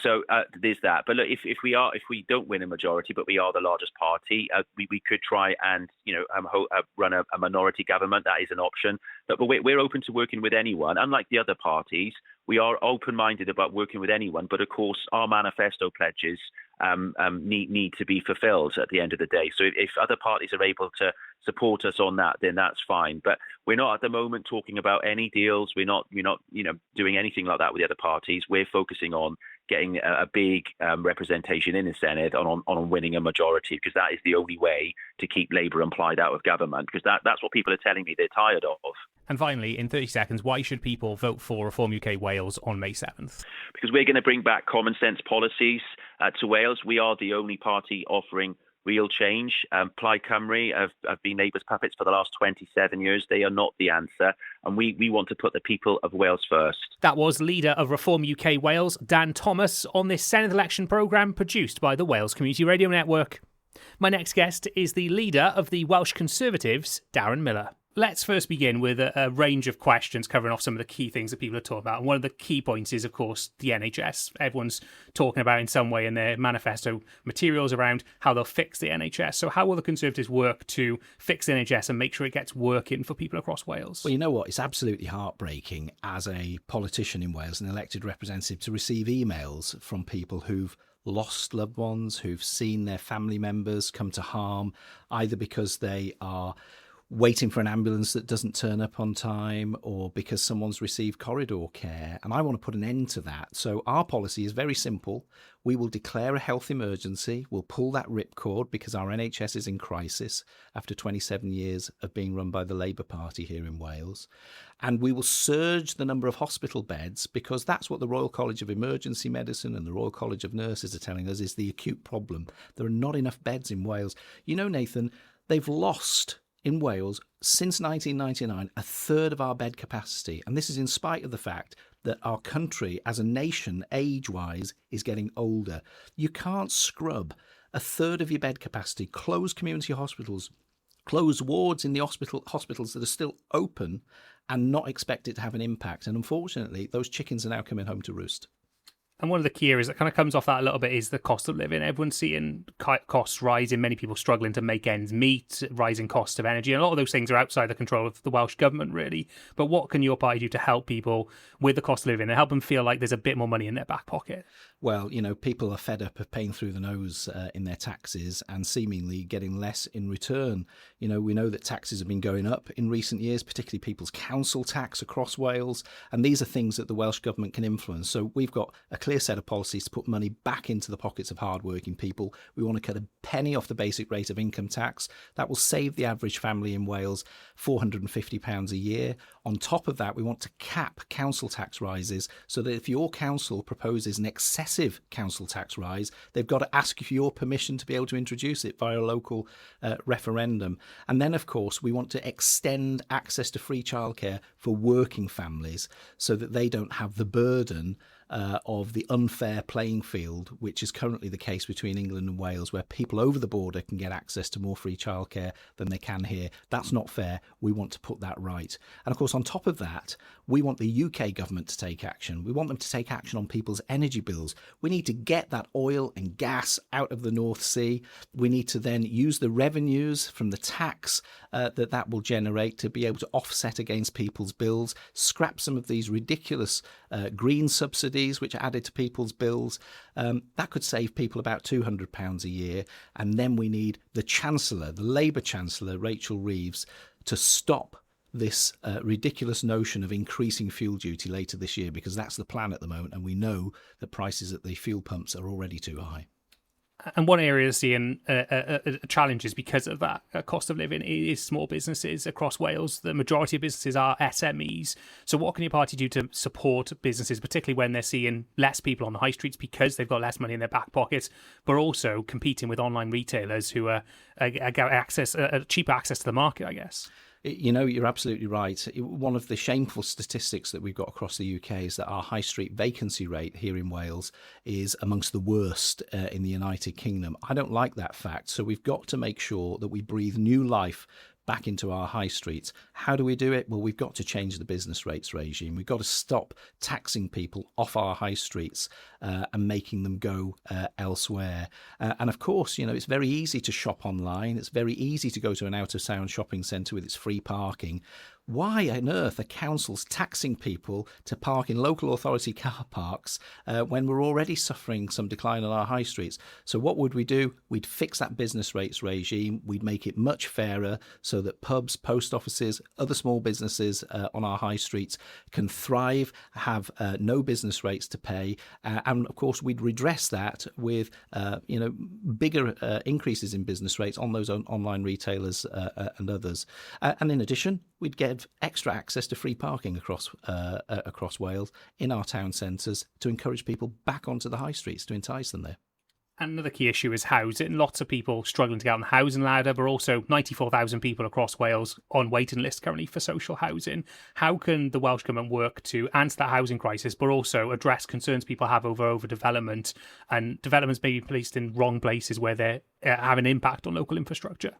So there's that. But look, if we don't win a majority, but we are the largest party, we could try and run a minority government. That is an option, but we're open to working with anyone. Unlike the other parties, we are open-minded about working with anyone. But of course, our manifesto pledges need to be fulfilled at the end of the day. So if other parties are able to support us on that, then that's fine. But we're not at the moment talking about any deals. We're not doing anything like that with the other parties. We're focusing on getting a big representation in the Senedd on winning a majority, because that is the only way to keep Labour and Plaid out of government, because that's what people are telling me they're tired of. And finally, in 30 seconds, why should people vote for Reform UK Wales on May 7th? Because we're going to bring back common sense policies to Wales. We are the only party offering real change. Plaid Cymru have been Labour's puppets for the last 27 years. They are not the answer. And we want to put the people of Wales first. That was leader of Reform UK Wales, Dan Thomas, on this Senedd Election programme produced by the Wales Community Radio Network. My next guest is the leader of the Welsh Conservatives, Darren Millar. Let's first begin with a range of questions covering off some of the key things that people are talking about. And one of the key points is, of course, the NHS. Everyone's talking about in some way in their manifesto materials around how they'll fix the NHS. So how will the Conservatives work to fix the NHS and make sure it gets working for people across Wales? Well, you know what? It's absolutely heartbreaking as a politician in Wales, an elected representative, to receive emails from people who've lost loved ones, who've seen their family members come to harm, either because they are waiting for an ambulance that doesn't turn up on time or because someone's received corridor care. And I want to put an end to that. So our policy is very simple. We will declare a health emergency. We'll pull that ripcord because our NHS is in crisis after 27 years of being run by the Labour Party here in Wales. And we will surge the number of hospital beds because that's what the Royal College of Emergency Medicine and the Royal College of Nurses are telling us is the acute problem. There are not enough beds in Wales. You know, Nathan, they've lost in Wales, since 1999, a third of our bed capacity. And this is in spite of the fact that our country as a nation, age-wise, is getting older. You can't scrub a third of your bed capacity, close community hospitals, close wards in the hospitals that are still open and not expect it to have an impact. And unfortunately, those chickens are now coming home to roost. And one of the key areas that kind of comes off that a little bit is the cost of living. Everyone's seeing costs rising, many people struggling to make ends meet, rising costs of energy. And a lot of those things are outside the control of the Welsh Government, really. But what can your party do to help people with the cost of living and help them feel like there's a bit more money in their back pocket? Well, people are fed up of paying through the nose in their taxes and seemingly getting less in return. We know that taxes have been going up in recent years, particularly people's council tax across Wales. And these are things that the Welsh Government can influence. So we've got a clear set of policies to put money back into the pockets of hardworking people. We want to cut a penny off the basic rate of income tax. That will save the average family in Wales £450 a year. On top of that, we want to cap council tax rises so that if your council proposes an excessive council tax rise, they've got to ask for your permission to be able to introduce it via a local referendum. And then, of course, we want to extend access to free childcare for working families so that they don't have the burden of the unfair playing field, which is currently the case between England and Wales, where people over the border can get access to more free childcare than they can here. That's not fair. We want to put that right. And of course, on top of that, we want the UK government to take action. We want them to take action on people's energy bills. We need to get that oil and gas out of the North Sea. We need to then use the revenues from the tax that will generate to be able to offset against people's bills, scrap some of these ridiculous green subsidies which are added to people's bills. That could save people about £200 a year. And then we need the Chancellor, the Labour Chancellor, Rachel Reeves, to stop this ridiculous notion of increasing fuel duty later this year, because that's the plan at the moment. And we know that prices at the fuel pumps are already too high. And one area that's seeing challenges because of that cost of living is small businesses across Wales. The majority of businesses are SMEs. So what can your party do to support businesses, particularly when they're seeing less people on the high streets because they've got less money in their back pockets, but also competing with online retailers who are cheaper access to the market, I guess? You're absolutely right. One of the shameful statistics that we've got across the UK is that our high street vacancy rate here in Wales is amongst the worst in the United Kingdom. I don't like that fact. So we've got to make sure that we breathe new life back into our high streets. How do we do it? Well, we've got to change the business rates regime. We've got to stop taxing people off our high streets and making them go elsewhere. And of course, it's very easy to shop online. It's very easy to go to an out-of-town shopping centre with its free parking. Why on earth are councils taxing people to park in local authority car parks when we're already suffering some decline on our high streets? So what would we do? We'd fix that business rates regime. We'd make it much fairer so that pubs, post offices, other small businesses on our high streets can thrive, have no business rates to pay. And of course, we'd redress that with bigger increases in business rates on those online retailers and others. And in addition, we'd get extra access to free parking across Wales in our town centres to encourage people back onto the high streets, to entice them there. Another key issue is housing. Lots of people struggling to get on the housing ladder, but also 94,000 people across Wales on waiting lists currently for social housing. How can the Welsh Government work to answer that housing crisis, but also address concerns people have over overdevelopment and developments maybe placed in wrong places where they have an impact on local infrastructure?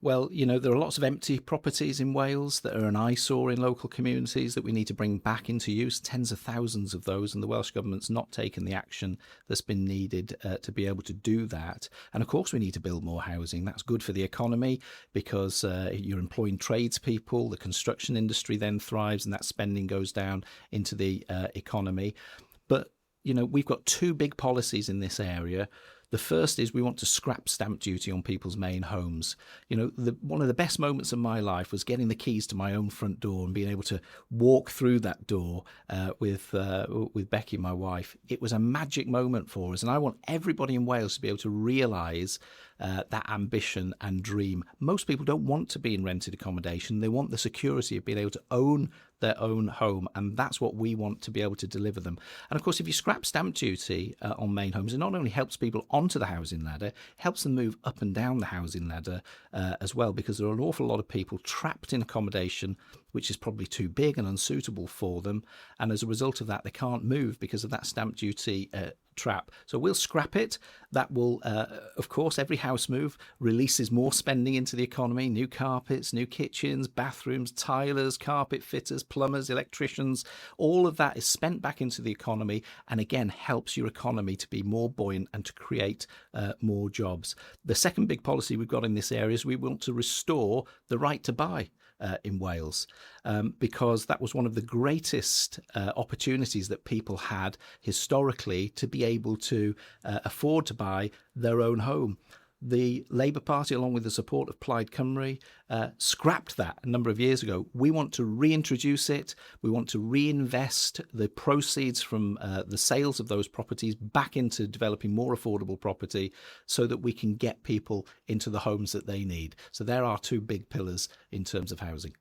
Well, there are lots of empty properties in Wales that are an eyesore in local communities that we need to bring back into use, tens of thousands of those, and the Welsh Government's not taken the action that's been needed to be able to do that. And of course, we need to build more housing. That's good for the economy because you're employing tradespeople, the construction industry then thrives, and that spending goes down into the economy. But, we've got two big policies in this area. The first is we want to scrap stamp duty on people's main homes. One of the best moments of my life was getting the keys to my own front door and being able to walk through that door with Becky, my wife. It was a magic moment for us, and I want everybody in Wales to be able to realise that ambition and dream. Most people don't want to be in rented accommodation. They want the security of being able to own their own home, and that's what we want to be able to deliver them. And of course, if you scrap stamp duty on main homes, it not only helps people onto the housing ladder, it helps them move up and down the housing ladder as well, because there are an awful lot of people trapped in accommodation which is probably too big and unsuitable for them, and as a result of that they can't move because of that stamp duty trap. So we'll scrap it. That will, of course, every house move releases more spending into the economy, new carpets, new kitchens, bathrooms, tilers, carpet fitters, plumbers, electricians. All of that is spent back into the economy and again helps your economy to be more buoyant and to create more jobs. The second big policy we've got in this area is we want to restore the right to buy in Wales, because that was one of the greatest opportunities that people had historically to be able to afford to buy their own home. The Labour Party, along with the support of Plaid Cymru, scrapped that a number of years ago. We want to reintroduce it. We want to reinvest the proceeds from the sales of those properties back into developing more affordable property so that we can get people into the homes that they need. So there are two big pillars in terms of housing.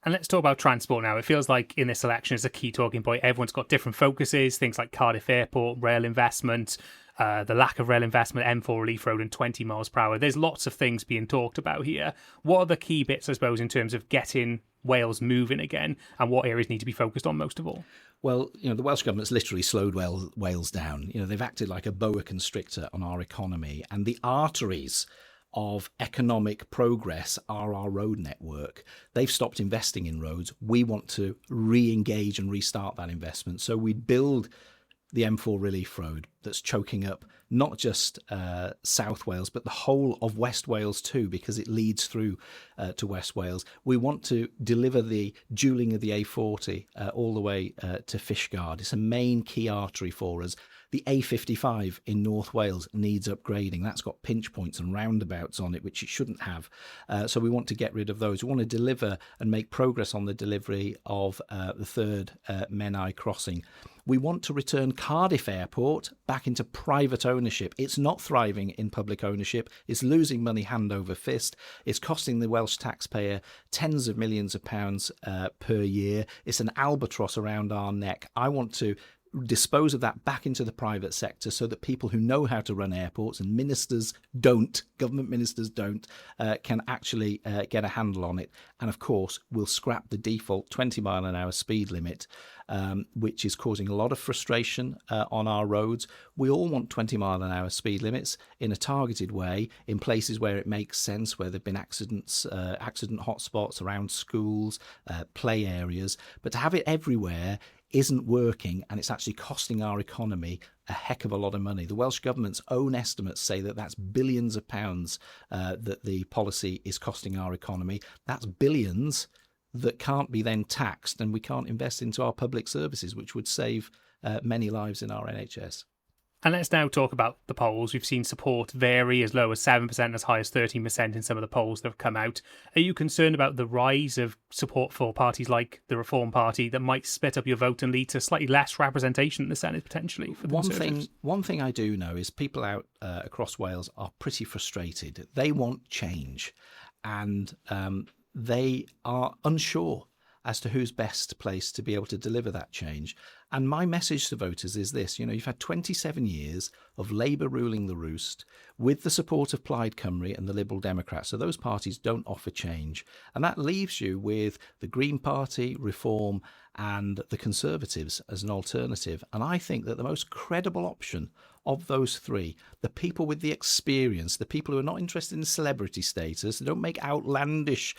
And let's talk about transport now. It feels like in this election is a key talking point. Everyone's got different focuses, things like Cardiff Airport, rail investment, the lack of rail investment, M4 Relief Road and 20 miles per hour. There's lots of things being talked about here. What are the key bits, I suppose, in terms of getting Wales moving again, and what areas need to be focused on most of all? Well, the Welsh government's literally slowed Wales down. They've acted like a boa constrictor on our economy, and the arteries of economic progress are our road network. They've stopped investing in roads. We want to re-engage and restart that investment. So we build the M4 Relief Road that's choking up not just South Wales, but the whole of West Wales too, because it leads through to West Wales. We want to deliver the dualling of the A40 all the way to Fishguard. It's a main key artery for us. The A55 in North Wales needs upgrading. That's got pinch points and roundabouts on it, which it shouldn't have. So we want to get rid of those. We want to deliver and make progress on the delivery of the third Menai crossing. We want to return Cardiff Airport back into private ownership. It's not thriving in public ownership. It's losing money hand over fist. It's costing the Welsh taxpayer tens of millions of pounds per year. It's an albatross around our neck. I want to dispose of that back into the private sector so that people who know how to run airports, and government ministers don't, can actually get a handle on it. And of course, we'll scrap the default 20 mile an hour speed limit, which is causing a lot of frustration on our roads. We all want 20 mile an hour speed limits in a targeted way in places where it makes sense, where there have been accident hotspots around schools, play areas. But to have it everywhere isn't working, and it's actually costing our economy a heck of a lot of money. The Welsh Government's own estimates say that that's billions of pounds that the policy is costing our economy. That's billions that can't be then taxed, and we can't invest into our public services, which would save many lives in our NHS. And let's now talk about the polls. We've seen support vary as low as 7%, as high as 13% in some of the polls that have come out. Are you concerned about the rise of support for parties like the Reform Party that might split up your vote and lead to slightly less representation in the Senedd potentially for the Conservatives? One thing I do know is people out across Wales are pretty frustrated. They want change, and they are unsure as to who's best placed to be able to deliver that change. And my message to voters is this: you've had 27 years of Labour ruling the roost with the support of Plaid Cymru and the Liberal Democrats. So those parties don't offer change. And that leaves you with the Green Party, Reform and the Conservatives as an alternative. And I think that the most credible option of those three, the people with the experience, the people who are not interested in celebrity status, they don't make outlandish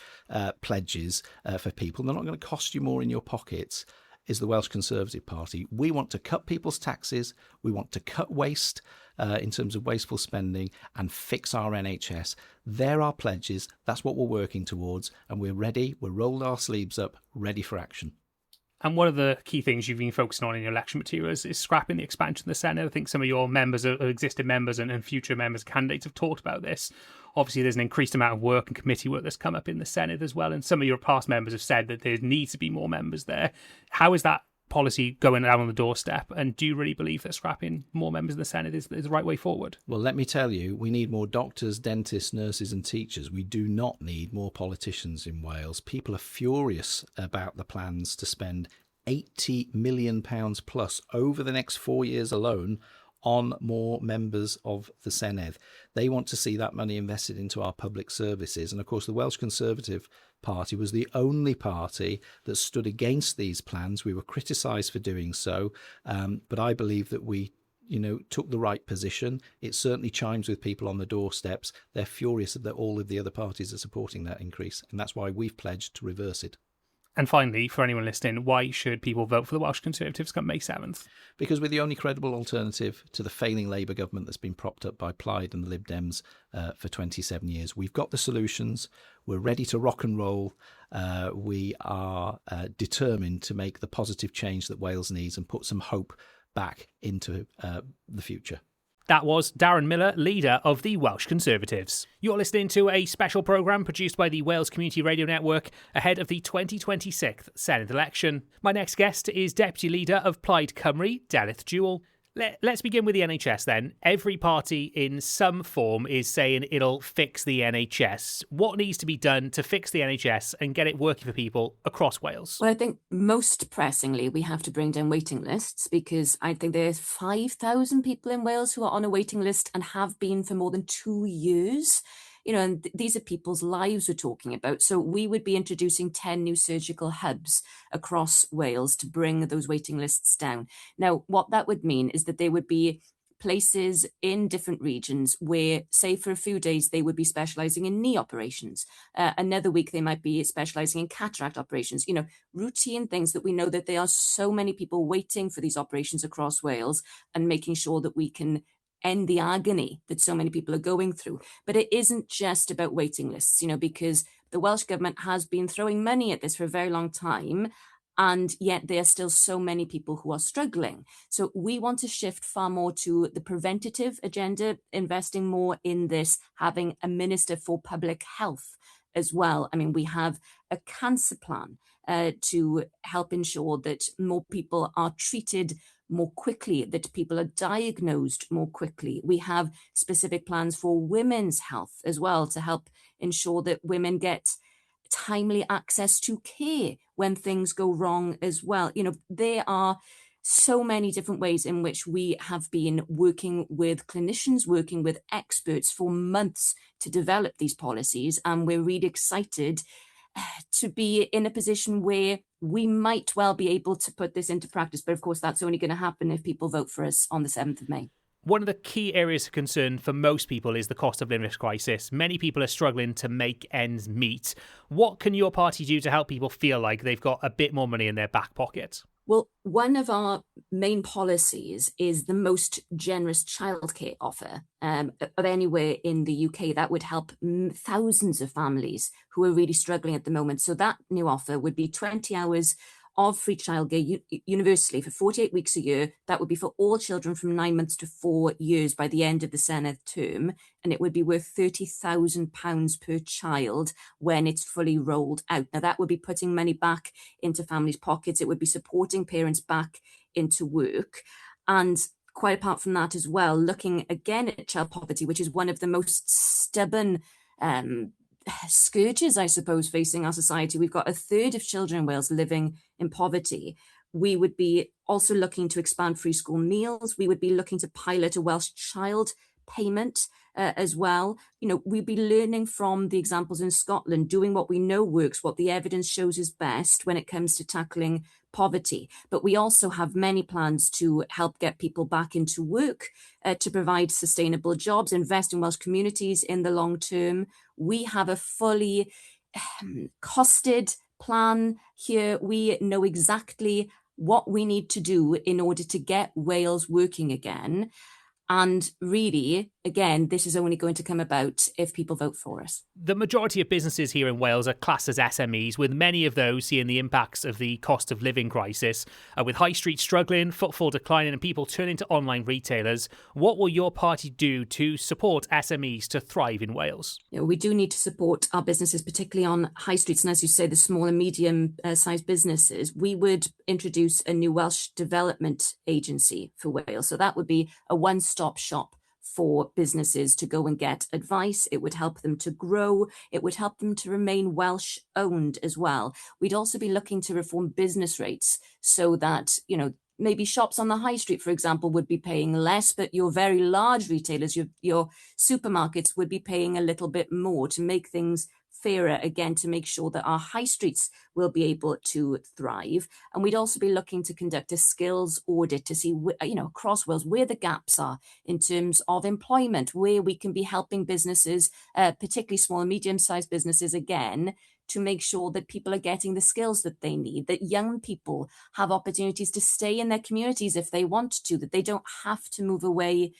pledges for people, they're not going to cost you more in your pockets, is the Welsh Conservative Party. We want to cut people's taxes, we want to cut waste in terms of wasteful spending and fix our NHS. There are pledges, that's what we're working towards, and we're ready, we're rolled our sleeves up, ready for action. And one of the key things you've been focusing on in your election materials is scrapping the expansion of the Senedd. I think some of your members, existing members and future members, candidates have talked about this. Obviously, there's an increased amount of work and committee work that's come up in the Senedd as well. And some of your past members have said that there needs to be more members there. How is that policy going down on the doorstep? And do you really believe that scrapping more members in the Senedd is the right way forward? Well, let me tell you, we need more doctors, dentists, nurses and teachers. We do not need more politicians in Wales. People are furious about the plans to spend £80 million plus over the next 4 years alone on more members of the Senedd. They want to see that money invested into our public services. And of course, the Welsh Conservative Party was the only party that stood against these plans. We were criticised for doing so, but I believe that we took the right position. It certainly chimes with people on the doorsteps. They're furious that all of the other parties are supporting that increase, and that's why we've pledged to reverse it. And finally, for anyone listening, why should people vote for the Welsh Conservatives come May 7th? Because we're the only credible alternative to the failing Labour government that's been propped up by Plaid and the Lib Dems for 27 years. We've got the solutions. We're ready to rock and roll. We are determined to make the positive change that Wales needs and put some hope back into the future. That was Darren Miller, leader of the Welsh Conservatives. You're listening to a special programme produced by the Wales Community Radio Network ahead of the 2026 Senedd Election. My next guest is Deputy Leader of Plaid Cymru, Delyth Jewell. Let's begin with the NHS then. Every party in some form is saying it'll fix the NHS. What needs to be done to fix the NHS and get it working for people across Wales? Well, I think most pressingly, we have to bring down waiting lists, because I think there's 5,000 people in Wales who are on a waiting list and have been for more than 2 years. And these are people's lives we're talking about. So we would be introducing 10 new surgical hubs across Wales to bring those waiting lists down. Now, what that would mean is that there would be places in different regions where, say, for a few days, they would be specialising in knee operations. Another week, they might be specialising in cataract operations, routine things that we know that there are so many people waiting for these operations across Wales, and making sure that we can end the agony that so many people are going through. But it isn't just about waiting lists, because the Welsh Government has been throwing money at this for a very long time, and yet there are still so many people who are struggling. So we want to shift far more to the preventative agenda, investing more in this, having a Minister for Public Health as well. I mean, we have a cancer plan to help ensure that more people are treated more quickly, that people are diagnosed more quickly. We have specific plans for women's health as well, to help ensure that women get timely access to care when things go wrong as well. There are so many different ways in which we have been working with clinicians, working with experts for months to develop these policies. And we're really excited to be in a position where we might well be able to put this into practice. But of course, that's only going to happen if people vote for us on the 7th of May. One of the key areas of concern for most people is the cost of living crisis. Many people are struggling to make ends meet. What can your party do to help people feel like they've got a bit more money in their back pocket? Well, one of our main policies is the most generous childcare offer of anywhere in the UK. That would help thousands of families who are really struggling at the moment. So that new offer would be 20 hours of free childcare universally for 48 weeks a year. That would be for all children from 9 months to 4 years by the end of the Senedd term. And it would be worth £30,000 per child when it's fully rolled out. Now, that would be putting money back into families' pockets. It would be supporting parents back into work. And quite apart from that as well, looking again at child poverty, which is one of the most stubborn scourges, I suppose, facing our society. We've got a third of children in Wales living in poverty. We would be also looking to expand free school meals. We would be looking to pilot a Welsh child payment as well. We'd be learning from the examples in Scotland, doing what we know works, what the evidence shows is best when it comes to tackling poverty. But we also have many plans to help get people back into work, to provide sustainable jobs, invest in Welsh communities in the long term. We have a fully costed plan here. We know exactly what we need to do in order to get Wales working again. And really, again, this is only going to come about if people vote for us. The majority of businesses here in Wales are classed as SMEs, with many of those seeing the impacts of the cost of living crisis. With high streets struggling, footfall declining and people turning to online retailers, what will your party do to support SMEs to thrive in Wales? We do need to support our businesses, particularly on high streets. And as you say, the small and medium sized businesses. We would introduce a new Welsh development agency for Wales. So that would be a one-stop shop for businesses to go and get advice. It would help them to grow. It would help them to remain Welsh owned as well. We'd also be looking to reform business rates so that, maybe shops on the high street, for example, would be paying less, but your very large retailers, your supermarkets would be paying a little bit more to make things fairer, again, to make sure that our high streets will be able to thrive. And we'd also be looking to conduct a skills audit to see, across Wales, where the gaps are in terms of employment, where we can be helping businesses, particularly small and medium-sized businesses, again, to make sure that people are getting the skills that they need, that young people have opportunities to stay in their communities if they want to, that they don't have to move away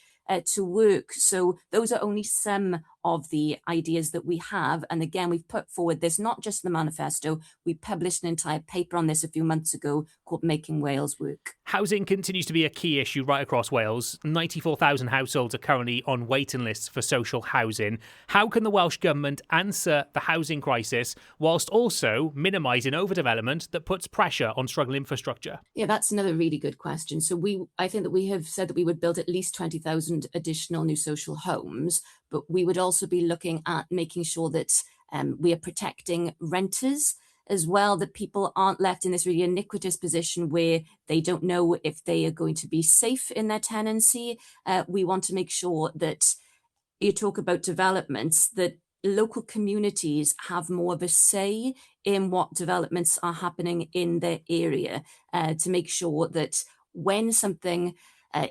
to work. So those are only some of the ideas that we have. And again, we've put forward this, not just the manifesto, we published an entire paper on this a few months ago called Making Wales Work. Housing continues to be a key issue right across Wales. 94,000 households are currently on waiting lists for social housing. How can the Welsh Government answer the housing crisis whilst also minimising overdevelopment that puts pressure on struggling infrastructure? Yeah, that's another really good question. So I think that we have said that we would build at least 20,000 additional new social homes, but we would also be looking at making sure that we are protecting renters as well, that people aren't left in this really iniquitous position where they don't know if they are going to be safe in their tenancy. We want to make sure that you talk about developments, that local communities have more of a say in what developments are happening in their area, to make sure that when something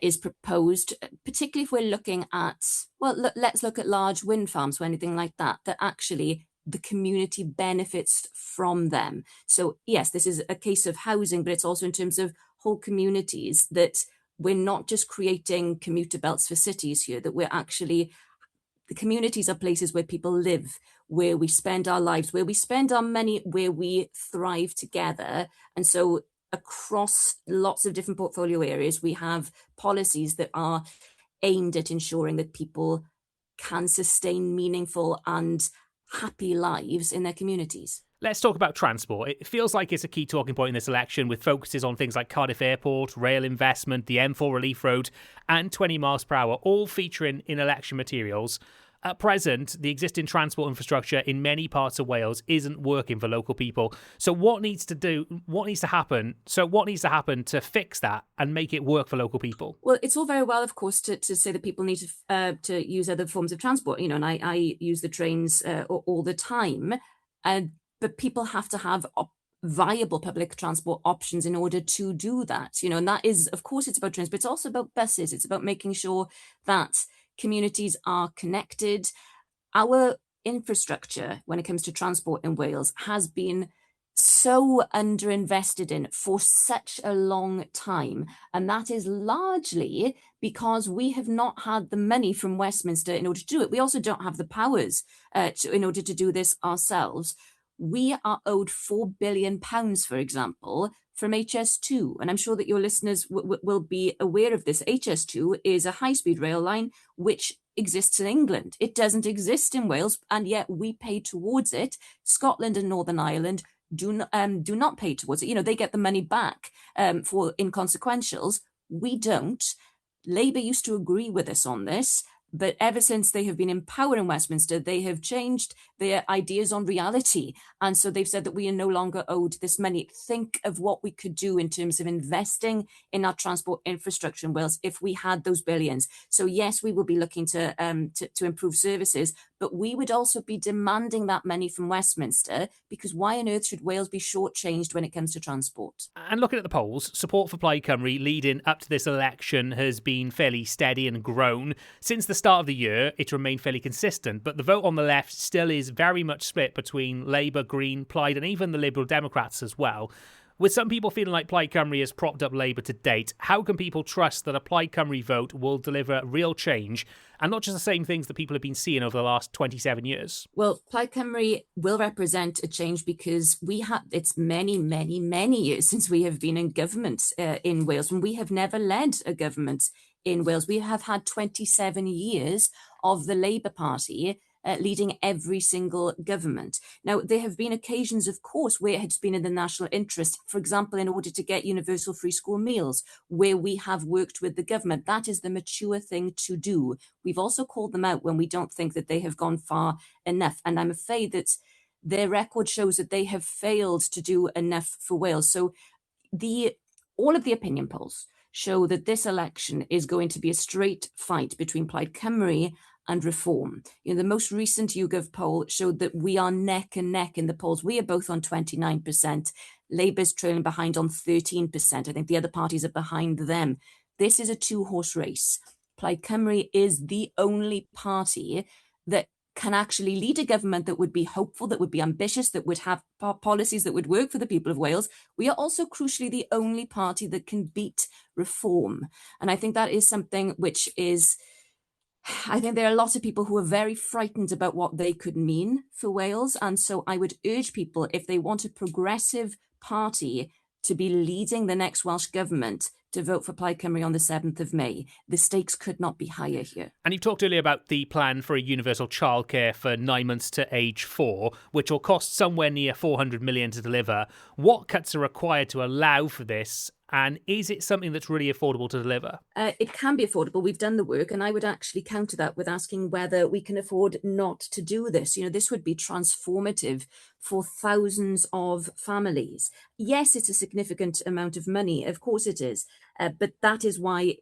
is proposed, particularly if we're looking at, let's look at large wind farms or anything like that, that actually the community benefits from them. So yes, this is a case of housing, but it's also in terms of whole communities, that we're not just creating commuter belts for cities here, that we're actually, the communities are places where people live, where we spend our lives, where we spend our money, where we thrive together. And so across lots of different portfolio areas, we have policies that are aimed at ensuring that people can sustain meaningful and happy lives in their communities. Let's talk about transport. It feels like it's a key talking point in this election, with focuses on things like Cardiff Airport, rail investment, the M4 Relief Road, and 20 miles per hour, all featuring in election materials. At present, the existing transport infrastructure in many parts of Wales isn't working for local people. So what needs to happen to fix that and make it work for local people? Well, it's all very well, of course, to say that people need to use other forms of transport, and I use the trains all the time. But people have to have viable public transport options in order to do that, and that is, of course, it's about trains, but it's also about buses. It's about making sure that communities are connected. Our infrastructure, when it comes to transport in Wales, has been so underinvested in for such a long time. And that is largely because we have not had the money from Westminster in order to do it. We also don't have the powers in order to do this ourselves. We are owed £4 billion, for example, from HS2. And I'm sure that your listeners will be aware of this. HS2 is a high-speed rail line which exists in England. It doesn't exist in Wales, and yet we pay towards it. Scotland and Northern Ireland do not pay towards it. They get the money back for inconsequentials. We don't. Labour used to agree with us on this, but ever since they have been in power in Westminster, they have changed their ideas on reality. And so they've said that we are no longer owed this money. Think of what we could do in terms of investing in our transport infrastructure in Wales if we had those billions. So yes, we will be looking to improve services, but we would also be demanding that money from Westminster, because why on earth should Wales be shortchanged when it comes to transport? And looking at the polls, support for Plaid Cymru leading up to this election has been fairly steady and grown. Since the start of the year, it's remained fairly consistent, but the vote on the left still is very much split between Labour, Green, Plaid and even the Liberal Democrats as well. With some people feeling like Plaid Cymru has propped up Labour to date, how can people trust that a Plaid Cymru vote will deliver real change and not just the same things that people have been seeing over the last 27 years? Well, Plaid Cymru will represent a change because it's many, many, many years since we have been in government in Wales, and we have never led a government in Wales. We have had 27 years of the Labour Party leading every single government. Now, there have been occasions, of course, where it's been in the national interest, for example, in order to get universal free school meals, where we have worked with the government. That is the mature thing to do. We've also called them out when we don't think that they have gone far enough. And I'm afraid that their record shows that they have failed to do enough for Wales. So all of the opinion polls show that this election is going to be a straight fight between Plaid Cymru and reform. You know, the most recent YouGov poll showed that we are neck and neck in the polls. We are both on 29%. Labour's trailing behind on 13%. I think the other parties are behind them. This is a two-horse race. Plaid Cymru is the only party that can actually lead a government that would be hopeful, that would be ambitious, that would have policies that would work for the people of Wales. We are also crucially the only party that can beat reform. And I think that is something which is, I think there are a lot of people who are very frightened about what they could mean for Wales. And so I would urge people, if they want a progressive party to be leading the next Welsh government, to vote for Plaid Cymru on the 7th of May. The stakes could not be higher here. And you talked earlier about the plan for a universal childcare for 9 months to age 4, which will cost somewhere near 400 million to deliver. What cuts are required to allow for this? And is it something that's really affordable to deliver? It can be affordable. We've done the work, and I would actually counter that with asking whether we can afford not to do this. You know, this would be transformative for thousands of families. Yes, it's a significant amount of money. Of course it is. But that is why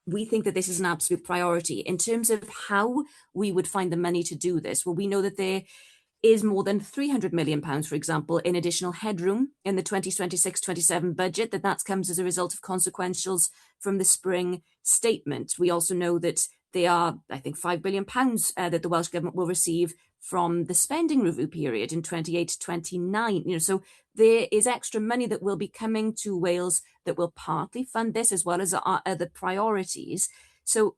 we think that this is an absolute priority. In terms of how we would find the money to do this, well, we know that there is more than £300 million, for example, in additional headroom in the 2026-27 budget, that comes as a result of consequentials from the spring statement. We also know that there are, I think, £5 billion that the Welsh Government will receive from the spending review period in 28-29. You know, so there is extra money that will be coming to Wales that will partly fund this, as well as our other priorities. So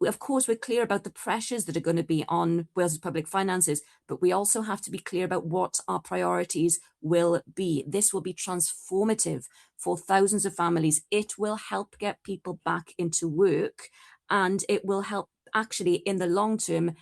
of course, we're clear about the pressures that are going to be on Wales' public finances, but we also have to be clear about what our priorities will be. This will be transformative for thousands of families. It will help get people back into work, and it will help, actually, in the long term,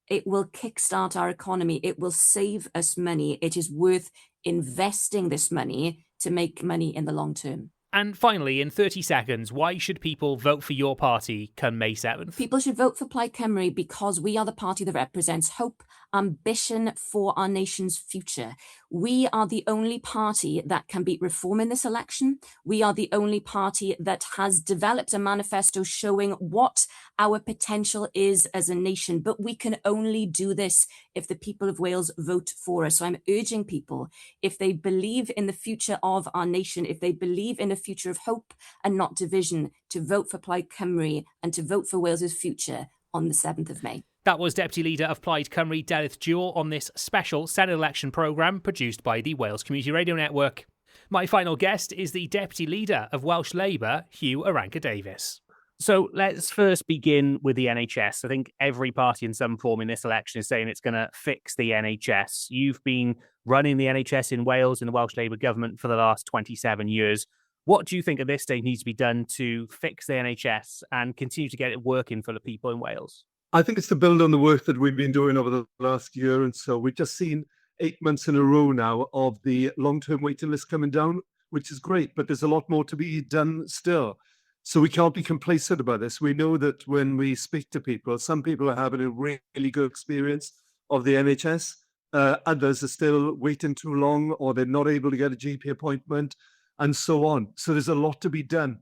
it will kickstart our economy. It will save us money. It is worth investing this money to make money in the long term. And finally, in 30 seconds, why should people vote for your party come May 7th? People should vote for Plaid Cymru because we are the party that represents hope, ambition for our nation's future. We are the only party that can beat reform in this election. We are the only party that has developed a manifesto showing what our potential is as a nation. But we can only do this if the people of Wales vote for us. So I'm urging people, if they believe in the future of our nation, if they believe in a future of hope and not division, to vote for Plaid Cymru and to vote for Wales's future on the 7th of May. That was Deputy Leader of Plaid Cymru, Delyth Dewar, on this special Senedd Election programme produced by the Wales Community Radio Network. My final guest is the Deputy Leader of Welsh Labour, Hugh Aranka-Davies. So let's first begin with the NHS. I think every party in some form in this election is saying it's going to fix the NHS. You've been running the NHS in Wales in the Welsh Labour government for the last 27 years. What do you think at this stage needs to be done to fix the NHS and continue to get it working for the people in Wales? I think it's to build on the work that we've been doing over the last year and so. We've just seen 8 months in a row now of the long-term waiting list coming down, which is great, but there's a lot more to be done still. So we can't be complacent about this. We know that when we speak to people, some people are having a really good experience of the NHS. Others are still waiting too long, or they're not able to get a GP appointment, and so on. So there's a lot to be done.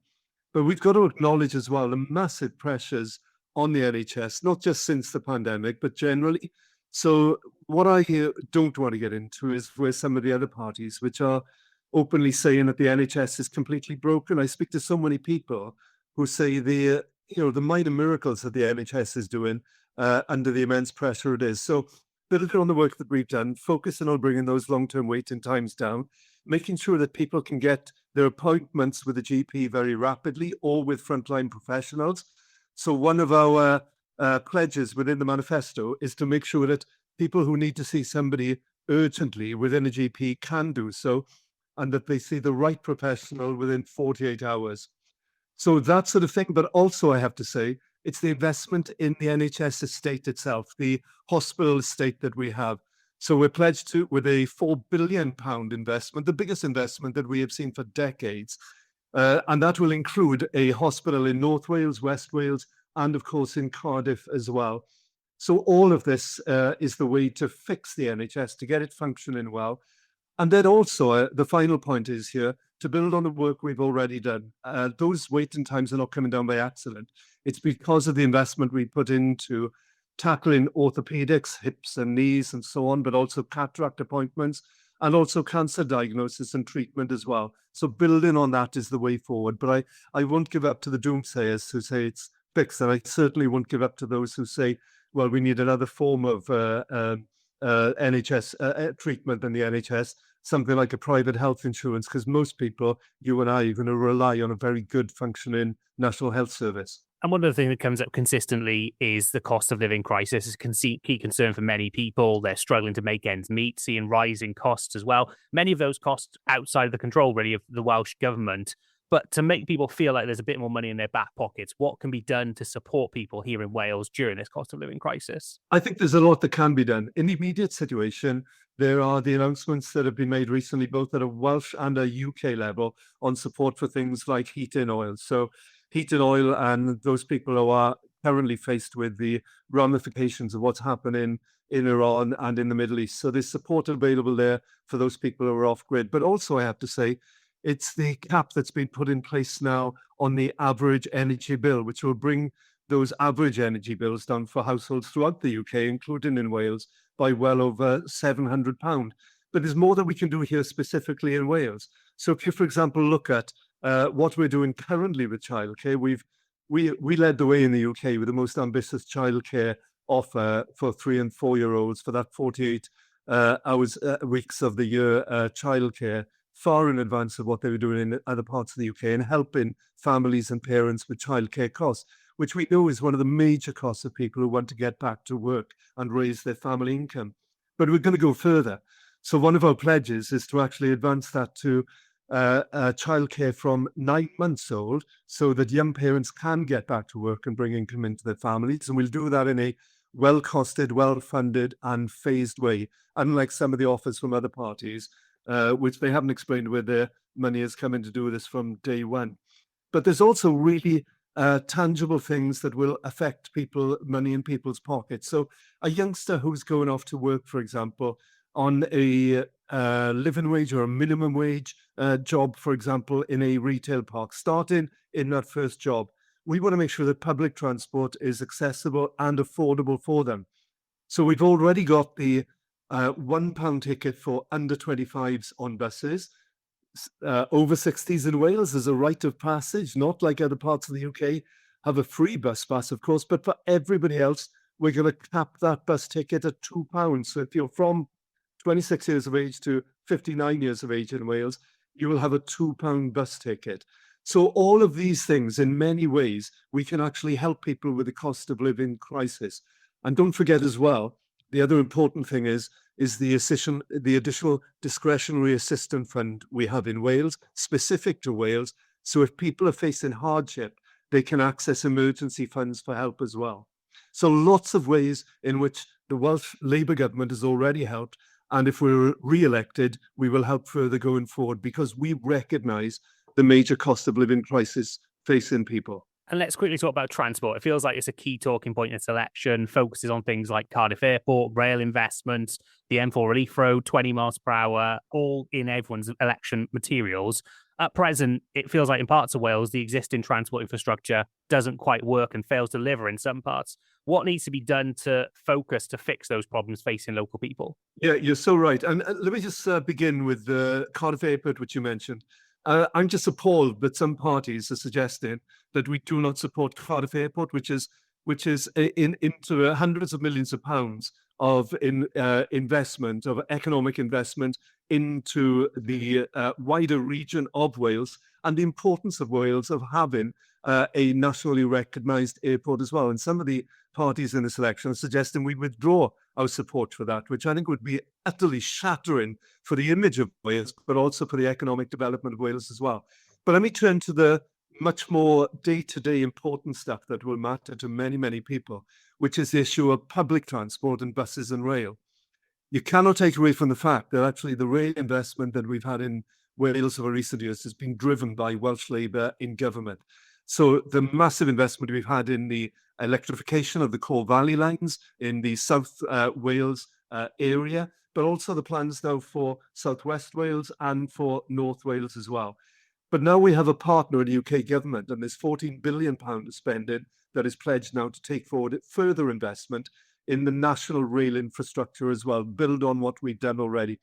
But we've got to acknowledge as well the massive pressures on the NHS, not just since the pandemic, but generally. So what I don't want to get into is where some of the other parties, which are openly saying that the NHS is completely broken. I speak to so many people who say the minor miracles that the NHS is doing under the immense pressure it is. So building on the work that we've done, focusing on bringing those long-term waiting times down, making sure that people can get their appointments with a GP very rapidly or with frontline professionals. So one of our pledges within the manifesto is to make sure that people who need to see somebody urgently within a GP can do so, and that they see the right professional within 48 hours. So that sort of thing. But also, I have to say, it's the investment in the NHS estate itself, the hospital estate that we have. So we're pledged to with a £4 billion investment, the biggest investment that we have seen for decades. And that will include a hospital in North Wales, West Wales, and of course in Cardiff as well. So all of this is the way to fix the NHS, to get it functioning well. And then also the final point is here to build on the work we've already done. Those waiting times are not coming down by accident. It's because of the investment we put into tackling orthopedics, hips and knees and so on, but also cataract appointments and also cancer diagnosis and treatment as well. So building on that is the way forward. But I won't give up to the doomsayers who say it's fixed, and I certainly won't give up to those who say, well, we need another form of NHS treatment than the NHS, something like a private health insurance, because most people, you and I, are going to rely on a very good functioning National Health Service. And one of the things that comes up consistently is the cost of living crisis is a key concern for many people. They're struggling to make ends meet, seeing rising costs as well. Many of those costs outside of the control, really, of the Welsh Government. But to make people feel like there's a bit more money in their back pockets, what can be done to support people here in Wales during this cost of living crisis? I think there's a lot that can be done. In the immediate situation, there are the announcements that have been made recently, both at a Welsh and a UK level, on support for things like heating oil. So heating oil and those people who are currently faced with the ramifications of what's happening in Iran and in the Middle East. So there's support available there for those people who are off grid. But also, I have to say, it's the cap that's been put in place now on the average energy bill, which will bring those average energy bills down for households throughout the UK, including in Wales, by well over £700. But there's more that we can do here specifically in Wales. So if you, for example, look at what we're doing currently with childcare, we led the way in the UK with the most ambitious childcare offer for 3 and 4 year olds for that 48 weeks of the year childcare, far in advance of what they were doing in other parts of the UK, and helping families and parents with childcare costs, which we know is one of the major costs of people who want to get back to work and raise their family income. But we're going to go further. So one of our pledges is to actually advance that to childcare from 9 months old, so that young parents can get back to work and bring income into their families. And we'll do that in a well-costed, well-funded and phased way, unlike some of the offers from other parties, which they haven't explained where their money is coming to do this from day one. But there's also really tangible things that will affect money in people's pockets. So a youngster who's going off to work, for example, on a living wage or a minimum wage job, for example, in a retail park, starting in that first job, we want to make sure that public transport is accessible and affordable for them. So we've already got the £1 ticket for under 25s on buses. Over 60s in Wales, there's a rite of passage, not like other parts of the UK, have a free bus pass, of course, but for everybody else, we're going to cap that bus ticket at £2. So if you're from 26 years of age to 59 years of age in Wales, you will have a £2 bus ticket. So all of these things, in many ways, we can actually help people with the cost of living crisis. And don't forget as well, the other important thing is the additional discretionary assistance fund we have in Wales, specific to Wales. So if people are facing hardship, they can access emergency funds for help as well. So lots of ways in which the Welsh Labour government has already helped. And if we're re-elected, we will help further going forward, because we recognise the major cost of living crisis facing people. And let's quickly talk about transport. It feels like it's a key talking point in this election, focuses on things like Cardiff Airport, rail investments, the M4 relief road, 20 miles per hour, all in everyone's election materials. At present, it feels like in parts of Wales, the existing transport infrastructure doesn't quite work and fails to deliver in some parts. What needs to be done to fix those problems facing local people? Yeah, you're so right. And let me just begin with the Cardiff Airport, which you mentioned. I'm just appalled that some parties are suggesting that we do not support Cardiff Airport, which is into hundreds of millions of pounds of investment, of economic investment into the wider region of Wales, and the importance of Wales of having a nationally recognised airport as well. And some of the parties in this election are suggesting we withdraw our support for that, which I think would be utterly shattering for the image of Wales, but also for the economic development of Wales as well. But let me turn to the much more day-to-day important stuff that will matter to many, many people, which is the issue of public transport and buses and rail. You cannot take away from the fact that actually the rail investment that we've had in Wales over recent years has been driven by Welsh Labour in government. So the massive investment we've had in the electrification of the core valley lines in the South Wales area, but also the plans now for South West Wales and for North Wales as well. But now we have a partner in the UK government, and there's £14 billion to spend in that is pledged now to take forward further investment in the national rail infrastructure as well, build on what we've done already.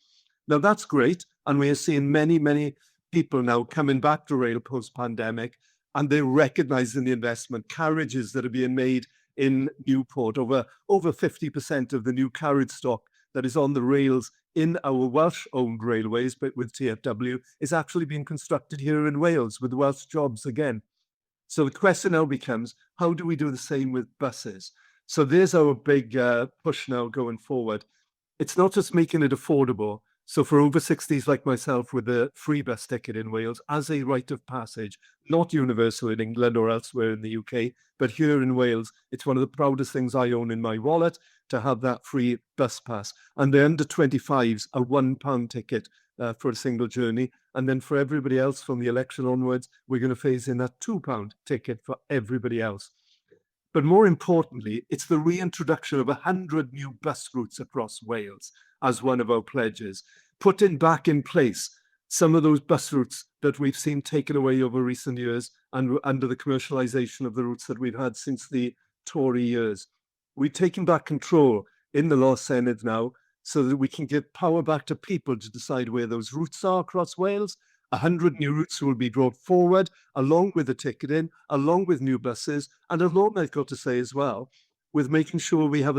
Now that's great, and we are seeing many people now coming back to rail post-pandemic, and they're recognising the investment. Carriages that are being made in Newport, over 50% of the new carriage stock that is on the rails in our Welsh-owned railways, but with TfW, is actually being constructed here in Wales with Welsh jobs again. So the question now becomes, how do we do the same with buses? So there's our big push now going forward. It's not just making it affordable. So for over 60s like myself with a free bus ticket in Wales as a rite of passage, not universal in England or elsewhere in the UK, but here in Wales, it's one of the proudest things I own in my wallet to have that free bus pass. And the under 25s, a £1 ticket for a single journey. And then for everybody else from the election onwards, we're going to phase in that £2 ticket for everybody else. But more importantly, it's the reintroduction of 100 new bus routes across Wales as one of our pledges, putting back in place some of those bus routes that we've seen taken away over recent years and under the commercialisation of the routes that we've had since the Tory years. We've taken back control in the Law Senedd now so that we can give power back to people to decide where those routes are across Wales. 100 new routes will be brought forward, along with the ticketing, along with new buses, and along, I've got to say as well, with making sure we have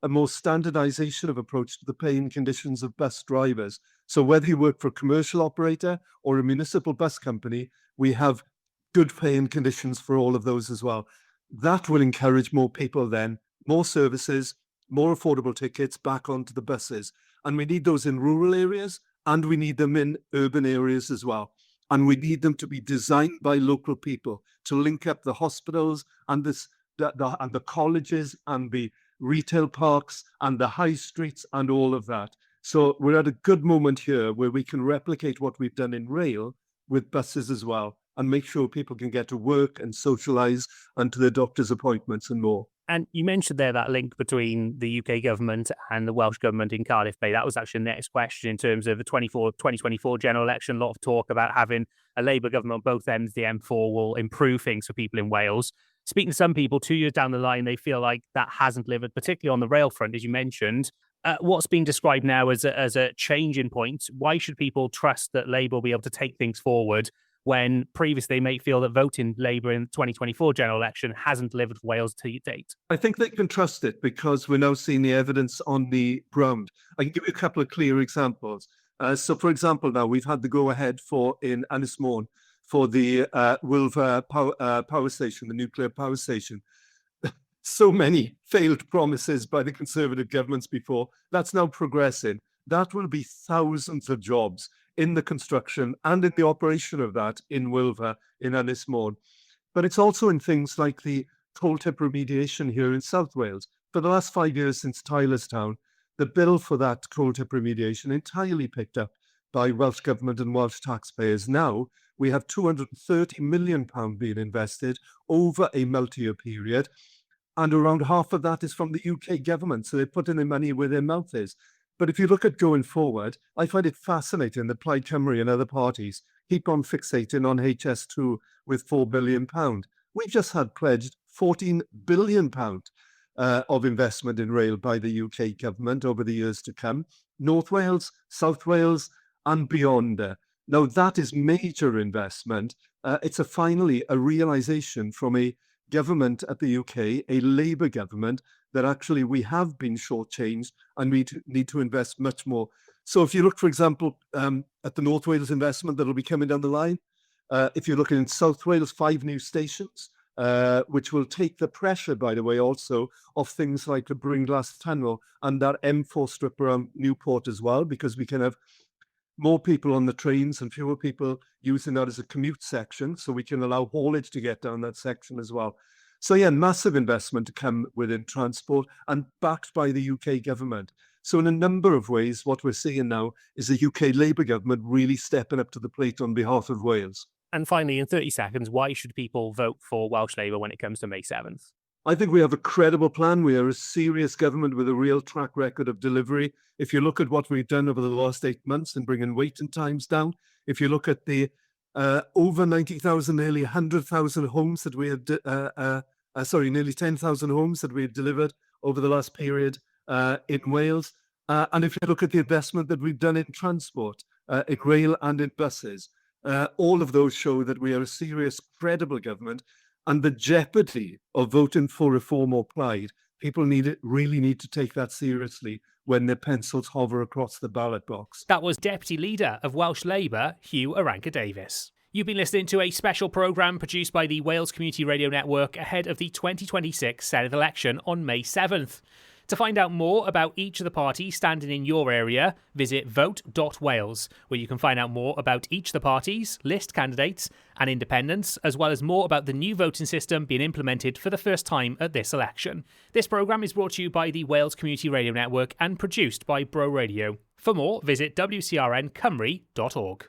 a more standardisation of approach to the pay and conditions of bus drivers. So whether you work for a commercial operator or a municipal bus company, we have good pay and conditions for all of those as well. That will encourage more people then, more services, more affordable tickets back onto the buses. And we need those in rural areas, and we need them in urban areas as well. And we need them to be designed by local people to link up the hospitals and the colleges and the retail parks and the high streets and all of that. So we're at a good moment here where we can replicate what we've done in rail with buses as well, and make sure people can get to work and socialise and to their doctor's appointments and more. And you mentioned there that link between the UK government and the Welsh government in Cardiff Bay. That was actually the next question in terms of the 2024 general election. A lot of talk about having a Labour government on both ends. The M4 will improve things for people in Wales. Speaking to some people, 2 years down the line, they feel like that hasn't delivered, particularly on the rail front, as you mentioned. What's being described now as a changing point? Why should people trust that Labour will be able to take things forward when previously they may feel that voting Labour in the 2024 general election hasn't delivered for Wales to date? I think they can trust it because we're now seeing the evidence on the ground. I can give you a couple of clear examples. So, for example, now we've had the go-ahead in Ynys Môn for the Wilfa power station, the nuclear power station. So many failed promises by the Conservative governments before. That's now progressing. That will be thousands of jobs in the construction and in the operation of that in Wilfa, in Ynys Môn. But it's also in things like the coal tip remediation here in South Wales. For the last 5 years since Tylerstown, the bill for that coal tip remediation entirely picked up by Welsh Government and Welsh taxpayers. Now we have £230 million being invested over a multi-year period, and around half of that is from the UK government. So they're putting their money where their mouth is. But if you look at going forward, I find it fascinating that Plaid Cymru and other parties keep on fixating on HS2 with £4 billion. We've just had pledged £14 billion of investment in rail by the UK government over the years to come. North Wales, South Wales, and beyond. Now, that is major investment. It's finally a realisation from a government at the UK, a Labour government, that actually we have been shortchanged and we need to invest much more. So if you look, for example, at the North Wales investment that will be coming down the line, if you're looking in South Wales, 5 new stations, which will take the pressure, by the way, also of things like the Bringlas Tunnel and that M4 strip around Newport as well, because we can have more people on the trains and fewer people using that as a commute section, so we can allow haulage to get down that section as well. So yeah, massive investment to come within transport and backed by the UK government. So in a number of ways, what we're seeing now is the UK Labour government really stepping up to the plate on behalf of Wales. And finally, in 30 seconds, why should people vote for Welsh Labour when it comes to May 7th? I think we have a credible plan. We are a serious government with a real track record of delivery. If you look at what we've done over the last 8 months in bringing waiting times down, if you look at the over 90,000, nearly 100,000 homes that we have, nearly 10,000 homes that we have delivered over the last period in Wales. And if you look at the investment that we've done in transport, in rail and in buses, all of those show that we are a serious, credible government. And the jeopardy of voting for reform or plaid, people really need to take that seriously when their pencils hover across the ballot box. That was Deputy Leader of Welsh Labour, Hugh Aranka-Davies. You've been listening to a special programme produced by the Wales Community Radio Network ahead of the 2026 Senedd election on May 7th. To find out more about each of the parties standing in your area, visit vote.wales, where you can find out more about each of the parties, list candidates and independents, as well as more about the new voting system being implemented for the first time at this election. This programme is brought to you by the Wales Community Radio Network and produced by Bro Radio. For more, visit WCRNCymru.org.